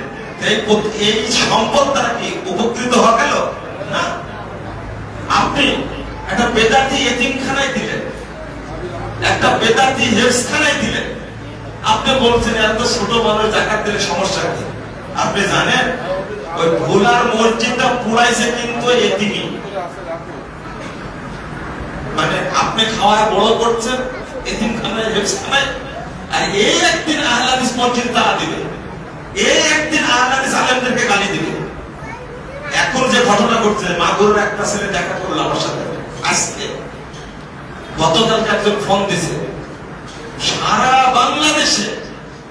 এই সম্পদ দ্বারা কি উপকৃত হওয়া গেল না? আপনি একটা বেদাতি এতিমখানায় দিলেন, একটা বেদাতি হেফজখানায় দিলেন, আপনি বলছেন এত ছোট মানুষ যাকাত দিলে সমস্যা কি? আপনি জানেন ওই ভোলার মসজিদটা পুরাইছে কিন্তু এতিমই। মানে আপনি খাওয়ায় বড় করছেন এতিমখানায় হেফজখানায়, আর এই একদিন আহলে হাদিস মসজিদ তারা দিবে, এই একদিন আহলে হাদিস আলেমদেরকে গালি দিবে। এখন যে ঘটনা ঘটছে, মাগুরের একটা ছেলে দেখা করলো আমার সাথে আজকে, গতকালকে একজন ফোন দিছে, সারা বাংলাদেশে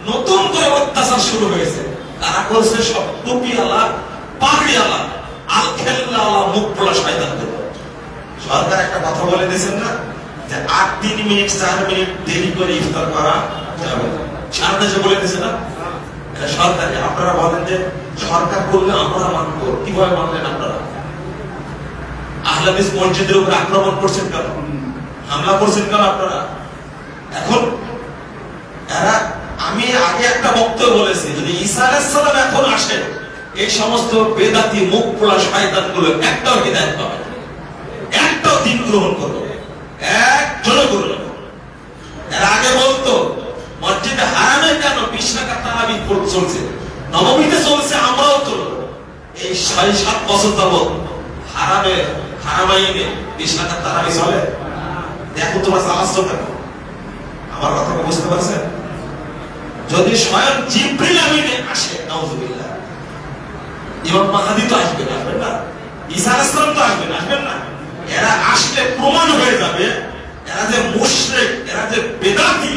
নতুন করে অত্যাচার শুরু হয়েছে। তারা করছে সব টুপিওয়ালা, পাগড়িওয়ালা, আলখেল্লাওয়ালা, মুখ পোলা শয়তানদের। সরকার একটা কথা বলে দিয়েছেন না যে 8-3 মিনিট 4 মিনিট দেরি করে ইফতার করা যাবে, সারা দেশে বলে দিয়েছে না? এটা সরকারি। আপনারা বলেন যে সরকার করলে আমরা মানব, কিভাবে মানলেন আপনারা? আহলে হাদিস মসজিদের উপর আক্রমণ করছেন কেন? হামলা করছেন কেন আপনারা? এখন এরা, আমি আগে একটা বক্তব্য বলেছি, যদি ঈসা আলাইহিস সালাম এখন আসে, এই সমস্ত বেদাতি মুখ পোড়া শয়তানগুলো একটাও হিদায়াত পাবে না, একটাও দিন গ্রহণ করবে, একজনও করবে না। এর আগে বলতো মসজিদে হারামে কেন 20 টাকা তারাবি চলছে, নবমীতে চলছে, আমরাও চলব। এই 6-7 বছর যাবত হারামাইনে 20 টাকা তারাবি চলে। দেখো তোমরা চালাচ্ছ কেন? আমার কথা বুঝতে পারছেন? যদি স্বয়ং জিবরিল আমিনে আসে, নাউযুবিল্লাহ, ইমাম মাহদী তো আসবেন না, ঈসা আলাইহিস সালাম তো আসবেন না। এরা আসলে প্রমাণ হয়ে যাবে এরা যে মুশরিক, এরা যে বেদাতি,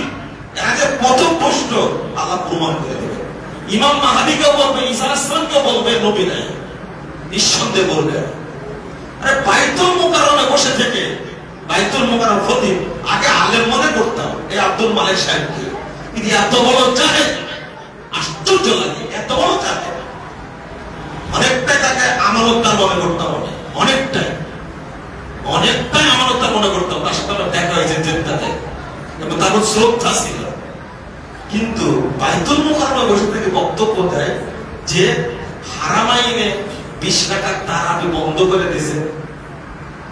এরা যে পথভ্রষ্ট, আল্লাহ প্রমাণ করে দেবে। ইমাম মাহদীকে বলবে, ঈসা আলাইহিস সালামকে বলবে নবী নাই, নিঃসন্দেহে বলবে। আরে বাইতুল মুকাররমে বসে থেকে, বাইতুল মুকাররম খতিব আগে আলেম মনে করতাম এই আব্দুল মালিক সাহেবকে, কিন্তু এত বড় জাহেল, আশ্চর্য লাগে, এত বড় জাহেল। অনেকটাই তাকে আমানতদার মনে করতাম, অনেকটাই আমানতদার মনে করতাম। তার সাথে আমার দেখা হয়েছে জেদ্দাতে, এবং তার শ্রদ্ধা ছিল। কিন্তু বাইতুল মুকাররমে বসে থেকে বক্তব্য দেয় যে হারামাইনে 20 টাকার তারাবি বন্ধ করে দিয়েছে,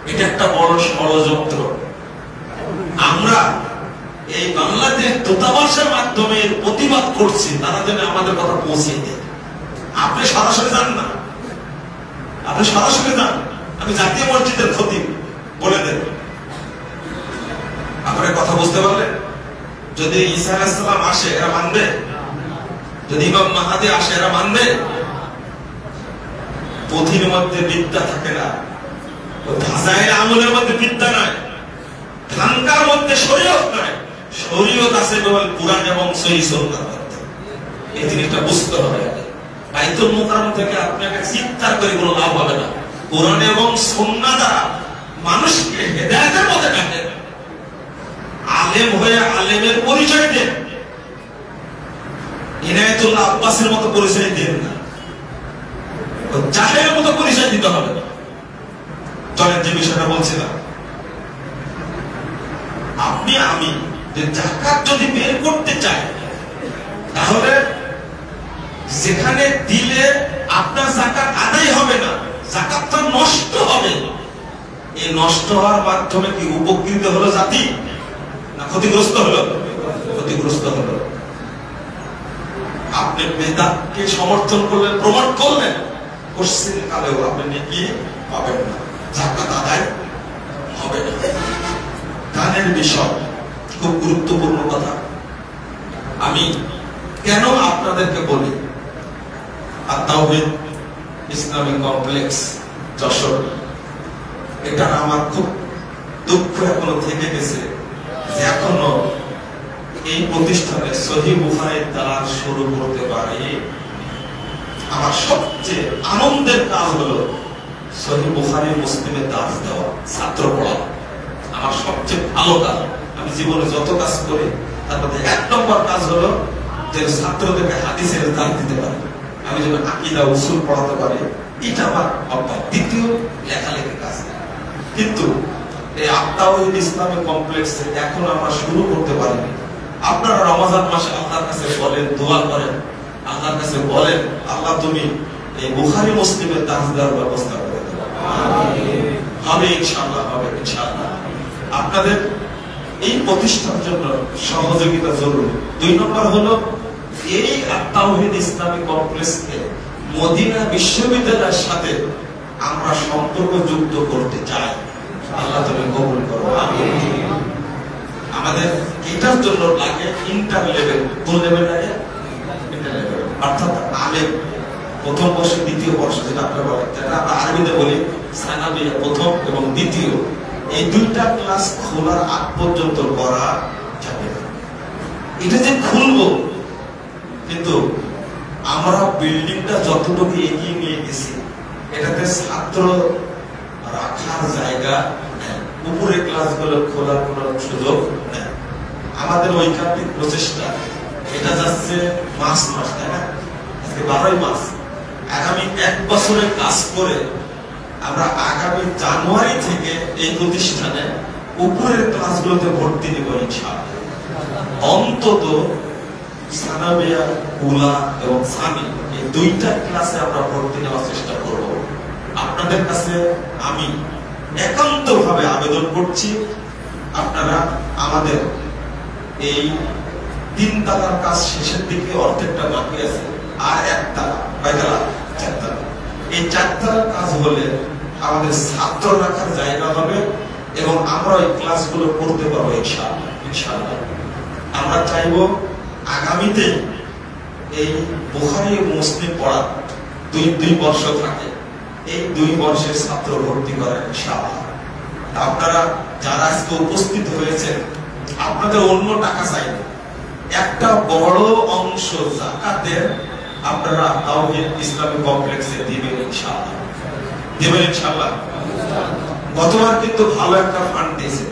এটা একটা বড় ষড়যন্ত্র। আমরা এই বাংলাদেশ দূতাবাসের মাধ্যমে প্রতিবাদ করছি, তারা যেন আমাদের কথা পৌঁছে দেয়। আপনি সরাসরি যান না, আপনি সরাসরি যান, আমি জাতীয় মসজিদের খতিব বলে দেন। আপনার কথা বুঝতে পারলেন? যদি ঈসা আলাইহিস সালাম আসে এরা মানবে, যদি ইমাম মাহদী আসে এরা মানবে। পুঁথির মধ্যে বিদ্যা থাকে না, ফাজাইল আমলের মধ্যে বিদ্যা নাই, খানকার মধ্যে শরীয়ত নাই। শরীয়ত আছে কেবল কুরআন এবং সহিহ সুন্নাহর মধ্যে। এই জিনিসটা বুঝতে হবে। বাইতুল মুকাররম থেকে আপনাকে চিৎকার করে কোনো লাভ হবে না। কুরআন এবং সুন্নাহ দ্বারা মানুষকে হেদায়েতের পথে ডাকেন, আলেম হয়ে আলেমের পরিচয় দেন, ইনায়েতুল্লাহ আব্বাসের মতো পরিচয় দেন না, জাহেলের মতো পরিচয় দিতে হবে। চলেন যে বিষয়টা বলছিলাম, আপনি আমি যে যাকাত যদি বের করতে চাই, তাহলে যেখানে দিলে আপনার যাকাত আদায় হবে না, যাকাতটা নষ্ট হবে। এই নষ্ট হওয়ার মাধ্যমে কি উপকৃত হলো জাতি না ক্ষতিগ্রস্ত হলো? ক্ষতিগ্রস্ত হলো। আপনি বেদাতকে সমর্থন করলেন, প্রমোট করলেন, কোশ্চিন কালেও আপনি নেকি পাবেন না, যাকাত আদায় হবে না। গানের বিষয় খুব গুরুত্বপূর্ণ কথা। আমি কেন আপনাদেরকে বলি, আত-তাওহীদ ইসলামিক কমপ্লেক্স যশোর, এটা আমার খুব দুঃখ এখনো থেকে গেছে যে এখনো এই প্রতিষ্ঠানে সহিহ বুখারীর দাস শুরু করতে পারি। আমার সবচেয়ে আনন্দের কাজ হলো সহিহ বুখারী মুসলিমের দাস দেওয়া, ছাত্র পড়া। আমার সবচেয়ে ভালো কাজ। আমি জীবনে যত কাজ করি তার মধ্যে 1 নম্বর কাজ হলো যে ছাত্রদেরকে হাদিসের দাস দিতে পারি, আমি যেন আকীদা উসুল পড়াতে পারি, এটা আমার অভ্যাস। দ্বিতীয় লেখালেখি কাজ। কিন্তু এই আত্মাওয়াহিদ ইসলামিক কমপ্লেক্সে এখন আমরা শুরু করতে পারিনি। আপনারা রমজান মাসে আল্লাহর কাছে বলেন, দোয়া করেন, আল্লাহর কাছে বলেন, আল্লাহ তুমি এই বুখারী মুসলিমের দাস দেওয়ার ব্যবস্থা করে দেবো। হবে ইনশাআল্লাহ, হবে ইনশাআল্লাহ। আপনাদের এই প্রতিষ্ঠার জন্য সহযোগিতা জরুরি। 2 নম্বর হলো এই আত্মাওয়াহিদ ইসলামিক কমপ্লেক্সকে মদিনা বিশ্ববিদ্যালয়ের সাথে আমরা সম্পর্ক যুক্ত করতে চাই। আল্লাহ তুমি কবুল করো, আমিন। আমাদের এটার জন্য লাগে ইন্টার লেভেল। কোন লেভেল লাগে? ইন্টার লেভেল, অর্থাৎ আলেম প্রথম বর্ষ দ্বিতীয় বর্ষ, যেটা আপনারা বলেন, আমরা আরবিতে বলি সানাবিয়া, প্রথম এবং দ্বিতীয়। এই 2টা ক্লাস খোলার আগ পর্যন্ত করা যাবে না। এটা যে খুলবো, কিন্তু আমরা বিল্ডিংটা যতটুকু এগিয়ে নিয়ে গেছি, এটাতে ছাত্র রাখার জায়গা নেই, উপরে ক্লাসগুলো খোলার কোন সুযোগ নেই। আমাদের ঐকান্তিক প্রচেষ্টা, এটা যাচ্ছে মাস, তাই না? আজকে 12ই মাস। আগামী 1 বছরের কাজ করে আমরা আগামী জানুয়ারি থেকে এই প্রতিষ্ঠানে উপরের ক্লাসগুলোতে ভর্তি নিব ইনশাআল্লাহ। অন্তত সানাবিয়া, উলা এবং সানি, এই 2টা ক্লাসে আমরা ভর্তি নেওয়ার চেষ্টা করব। আপনাদের কাছে আমি একান্তভাবে আবেদন করছি, আপনারা আমাদের এই 3 তালার কাজ শেষের দিকে, অর্ধেকটা বাকি আছে, আর 1 তালা, 4 তালা। এই 4 তালার কাজ হলে আমাদের ছাত্র রাখার জায়গা হবে এবং আমরা এই ক্লাসগুলো করতে পারবো ইনশাআল্লাহ, ইনশাআল্লাহ। আমরা চাইবো আগামীতে এই বুখারী মুসলিম পড়া 2 বর্ষ থাকে, এই 2 বর্ষের ছাত্র ভর্তি করেন ইনশাআল্লাহ। আপনারা যারা আজকে উপস্থিত হয়েছেন, আপনাদের অন্য টাকা চাই না, একটা বড় অংশ যাকাতের আপনারা তাওহীদ ইসলামিক কমপ্লেক্সে দিবেন ইনশাআল্লাহ, দিবেন ইনশাআল্লাহ। গতবার কিন্তু ভালো একটা ফান্ড দিয়েছে।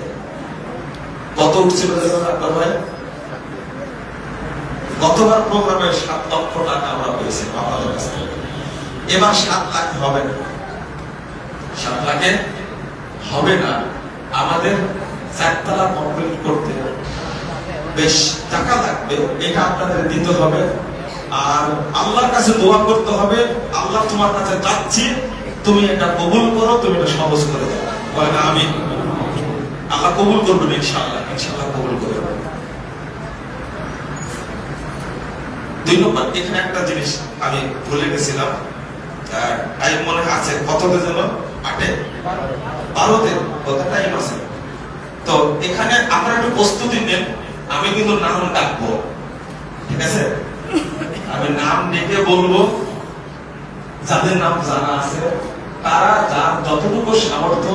কত উঠছিল আপনার ভাই? গতবার প্রোগ্রামে 7 লক্ষ টাকা আমরা পেয়েছি আপনাদের কাছ থেকে। এবার 7 লাখ হবে না, 7 লাখে হবে না। আমাদের 4 তলা কমপ্লিট করতে বেশ টাকা লাগবে, এটা আপনাদের দিতে হবে। আর আল্লাহর কাছে দোয়া করতে হবে, আল্লাহ তোমার কাছে চাচ্ছি, তুমি এটা কবুল করো, তুমি এটা সহজ করে দাও। বলেন আমিন। আল্লাহ কবুল করবেন ইনশাআল্লাহ, ইনশাআল্লাহ কবুল করবেন। 2 নম্বর, এখানে একটা জিনিস আমি ভুলে গেছিলাম, টাইম মনে আছে কততে যেন 12তে কত টাইম আছে। তো এখানে আপনারা একটু প্রস্তুতি নেন, আমি কিন্তু নাম ডাকবো, ঠিক আছে? আমি নাম ডেকে বলবো, যাদের নাম জানা আছে তারা যার যতটুকু সামর্থ্য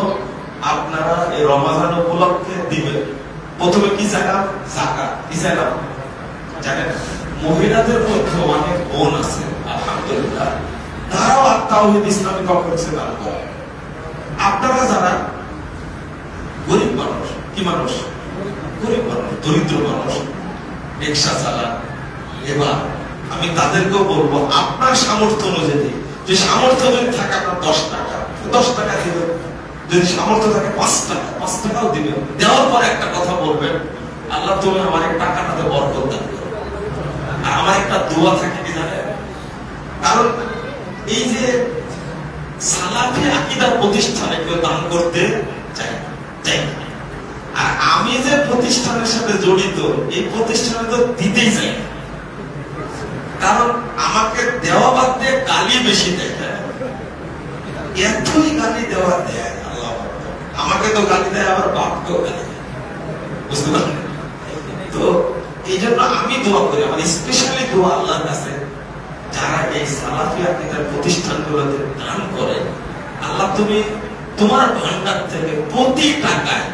আপনারা এই রমজান উপলক্ষে দিবেন। প্রথমে কি জায়গা? জাকাত। কি জায়গা জানেন? মহিলাদের মধ্যে অনেক বোন আছে আলহামদুলিল্লাহ, তারাও তাওহীদ ইসলামিক কমপ্লেক্সে দান করে। আপনারা যারা গরিব মানুষ, কি মানুষ? গরিব মানুষ, দরিদ্র মানুষ, রিকশা চালান, এবার আমি তাদেরকেও বলবো আপনার সামর্থ্য অনুযায়ী, যে সামর্থ্য যদি থাকে আপনার 10 টাকা, 10 টাকা দিবেন। যদি সামর্থ্য থাকে 5 টাকা, 5 টাকাও দিবেন। দেওয়ার পর একটা কথা বলবেন, আল্লাহ তুমি আমার এই টাকাটাতে বরকত দান করো। আর আমার একটা দোয়া থাকে কি জানেন? কারণ এই যে সালাফি আকীদার প্রতিষ্ঠানে কেউ দান করতে চায়, আর আমি যে প্রতিষ্ঠানের সাথে জড়িত, এই প্রতিষ্ঠানে তো দিতেই চাই, কারণ আমাকে দেওয়া বাদ দিয়ে গালি বেশি দেয়। এতই গালি দেওয়া দেয় আল্লাহ, আমাকে তো গালি দেয়, আবার বাপকেও গালি দেয়, বুঝতে পারলেন? তো এই জন্য আমি দোয়া করি, আমার স্পেশালি দোয়া আল্লাহর কাছে, যারা এই সালাফি আকীদার প্রতিষ্ঠানগুলোতে দান করে, আল্লাহ তুমি তোমার ভান্ডার থেকে প্রতি টাকায়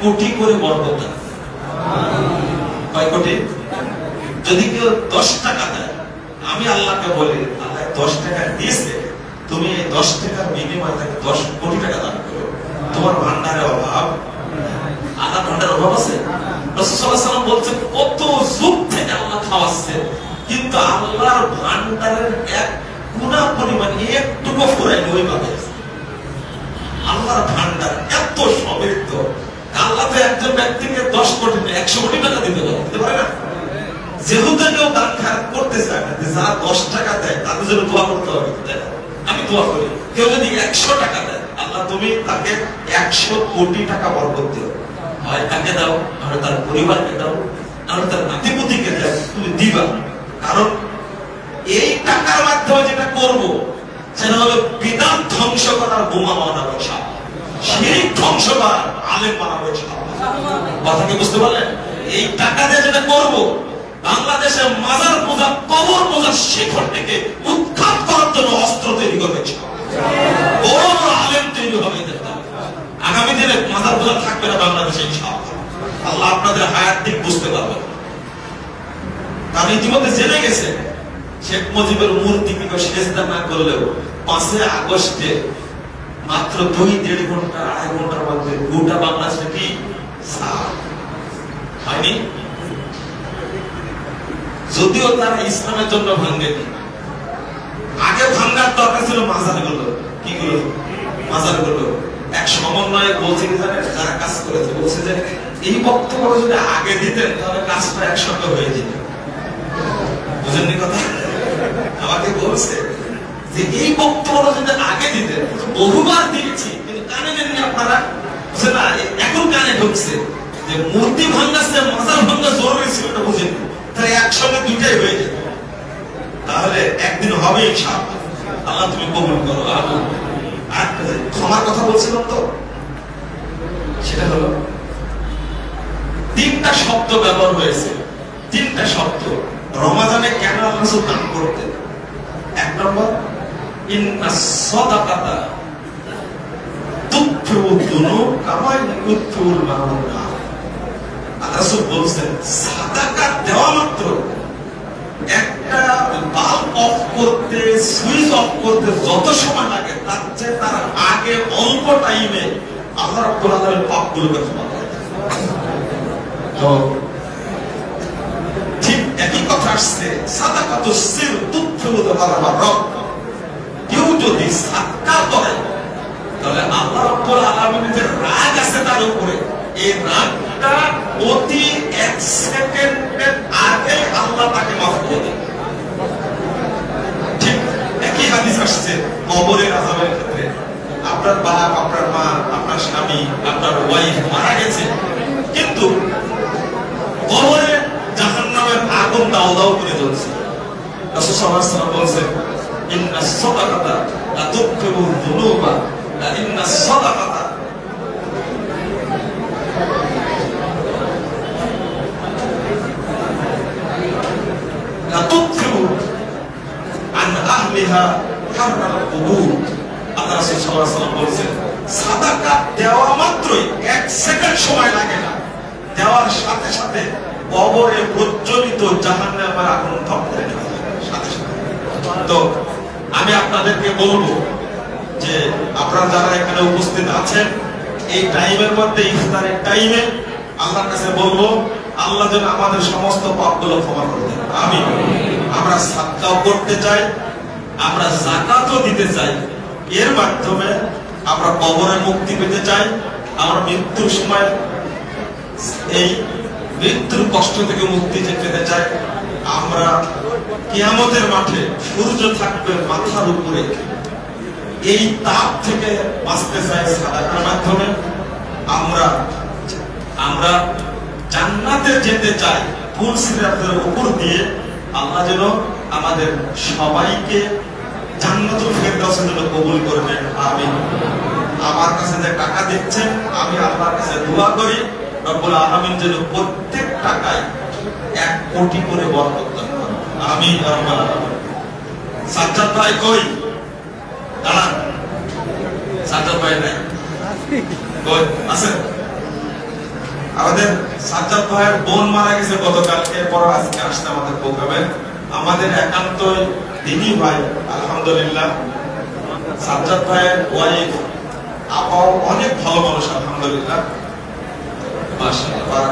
কোটি করে বরকত দেন। কয় কোটি? যদি কেউ 10 টাকা দেয়, আমি আল্লাহকে বলি আল্লাহ 10 টাকা দিয়েছে, তুমি এই 10 টাকার বিনিময়ে তাকে 10 কোটি টাকা দান করো। তোমার ভান্ডারে অভাব, আল্লাহ ভান্ডারে অভাব আছে? রাসূল সাল্লাল্লাহু আলাইহি ওয়াসাল্লাম বলছেন কত যুগ থেকে আল্লাহ খাওয়াচ্ছে, কিন্তু আল্লাহর ভান্ডারের এক গুণা পরিমাণ একটুকু ফুরায়নি ওই ভাবে। আল্লাহর ভান্ডার এত সমৃদ্ধ, আল্লাহ তো একজন ব্যক্তিকে 10 কোটি 100 কোটি টাকা দিতে পারে না। যেহেতু কেউ দান খারাপ করতে চায় না, যারা 10 টাকা দেয় তাদের জন্য দোয়া করতে হবে। আমি দোয়া করি, কেউ যদি 100 টাকা দেয়, আল্লাহ তুমি তাকে 100 কোটি টাকা বরকত দিও। হয় তাকে দাও, আর তার পরিবারকে দাও, আর তার নাতিপুতিকে দাও, তুমি দিবা। কারণ এই টাকার মাধ্যমে যেটা করব সেটা হলো বিধান ধ্বংস করার বোমা বানাবো, শিরিক ধ্বংস করার আলেম বানাবো। কথা কি বুঝতে পারলেন? এই টাকা দিয়ে যেটা করব, বাংলাদেশে মাজার পূজা, কবর পূজার শিখর থেকে উৎখাত করার জন্য অস্ত্র তৈরি করবে। বড় বড় আলেম তৈরি হবে। আগামী দিনে মাজার পূজা থাকবে না বাংলাদেশে ইনশাআল্লাহ। আল্লাহ আপনাদের হায়াত দিক বুঝতে পারবেন। তার ইতিমধ্যে জেনে গেছে শেখ মুজিবের মূর্তিকে সেজদা না করলেও 5 আগস্টে মাত্র 2-1.5 ঘন্টা 2.5 ঘন্টার মধ্যে গোটা বাংলাদেশে কি হয়নি? যদিও তারা ইসলামের জন্য ভাঙ্গেনি, আগে ভাঙ্গার দরকার ছিল মাজারগুলো। কি গুলো? মাজারগুলো। এক সমন্বয়ে বলছে কি জানেন, যারা কাজ করেছে বলছে যে এই বক্তব্য যদি আগে দিতেন তাহলে কাজটা একসঙ্গে হয়ে যেত। বুঝেননি কথা? আমাকে বলছে যে এই বক্তব্য যদি আগে দিতেন, বহুবার দিয়েছি কিন্তু কানে নেননি আপনারা। বুঝছেন না? এখন কানে ঢুকছে যে মূর্তি ভাঙ্গাছে, মাজার ভাঙ্গা জরুরি ছিল, এটা বুঝেননি। তাহলে একসঙ্গে দুইটাই হয়ে যেত। তাহলে একদিন হবে ইনশাআল্লাহ। আল্লাহ তুমি কবুল করো। আর ক্ষমার কথা বলছিলাম তো, সেটা হলো 3টা শব্দ ব্যবহার হয়েছে। 3টা শব্দ রমাদানে কেন রাসূল দান করতেন। 1 নম্বর, ইন্নাস সাদাকাতা তুতফিউ যুনুব কামা ইউতফিউল মাউন। রাসূল বলেছেন সাদাকা দেওয়া মাত্র, একটা বাল্ব অফ করতে, সুইচ অফ করতে যত সময় লাগে তার চেয়ে তার আগে অল্প টাইমে আল্লাহ রাব্বুল আলামিন পাপগুলোকে ক্ষমা করে দেন। তো ঠিক একই কথা আসছে, সাদাকাতু সির তুতফিউ যাবারার রব। কেউ যদি সাদকা করে তাহলে আল্লাহ রাব্বুল আলামিনের যে রাগ আছে তার উপরে, এই রাগটা অতি 1 সেকেন্ডের আগে আল্লাহ তাকে মাফ করে দেন। ঠিক একই হাদিস আসছে কবরের আযাবের ক্ষেত্রে। আপনার বাপ, আপনার মা, আপনার স্বামী, আপনার ওয়াইফ মারা গেছে, কিন্তু কবরে জাহান্নামের আগুন দাও দাও করে জ্বলছে। রাসূল সাল্লাল্লাহু আলাইহি ওয়াসাল্লাম বলেছেন ইন্নাস সাদাকাতা লা তুতফিউ যুনুবা, লা ইন্নাস সাদাকাতা লা তুতফিউ আন আহলিহা হাররাল কুবুর। আল্লাহ রাসূল সাল্লাল্লাহু আলাইহি ওয়াসাল্লাম বলেছেন সাদাকা দেওয়া মাত্রই 1 সেকেন্ড সময় লাগে না, দেওয়ার সাথে সাথে কবরে প্রজ্বলিত জাহান্নামের আগুন ধ্বংস করে দেওয়া সাথে সাথে। তো আমি আপনাদেরকে বলবো যে আপনারা যারা এখানে উপস্থিত আছেন, এই টাইমের মধ্যে, ইফতারের টাইমে আল্লাহর কাছে বলবো আল্লাহ যেন আমাদের সমস্ত পাপগুলো ক্ষমা করে দেন। আমিন। আমরা সাদকাও করতে চাই, আমরা যাকাতও দিতে চাই, এর মাধ্যমে আমরা কবরে মুক্তি পেতে চাই। আমরা মৃত্যুর সময় এই মৃত্যুর কষ্ট থেকে মুক্তি পেতে চাই। আমরা কিয়ামতের মাঠে সূর্য থাকবে মাথার উপরে, এই তাপ থেকে বাঁচতে চাই সাদাকার মাধ্যমে। আমরা জান্নাতে যেতে চাই ফুল সিরাতের উপর দিয়ে। আল্লাহ যেন আমাদের সবাইকে জান্নাতুল ফেরদাউসের জন্য কবুল করবেন। আমিন। আমার কাছে যে টাকা দিচ্ছেন, আমি আল্লাহর কাছে দোয়া করি রব্বুল আলামিন যেন প্রত্যেক টাকায় 1 কোটি করে বরকত দান করেন। আমিন। সাজ্জাদ ভাই কই? দাঁড়ান। সাজ্জাদ ভাই নাই কই? আছে? আমাদের সাজ্জাদ ভাইয়ের বোন মারা গেছে গতকালকে, এরপর আজকে আসতে আমাদের প্রোগ্রামে আমাদের একান্ত দিদি ভাই আলহামদুলিল্লাহ, সাজ্জাদ ভাইয়ের ওয়াইফ আপাও অনেক ভালো মানুষ আলহামদুলিল্লাহ, মাশাআল্লাহ।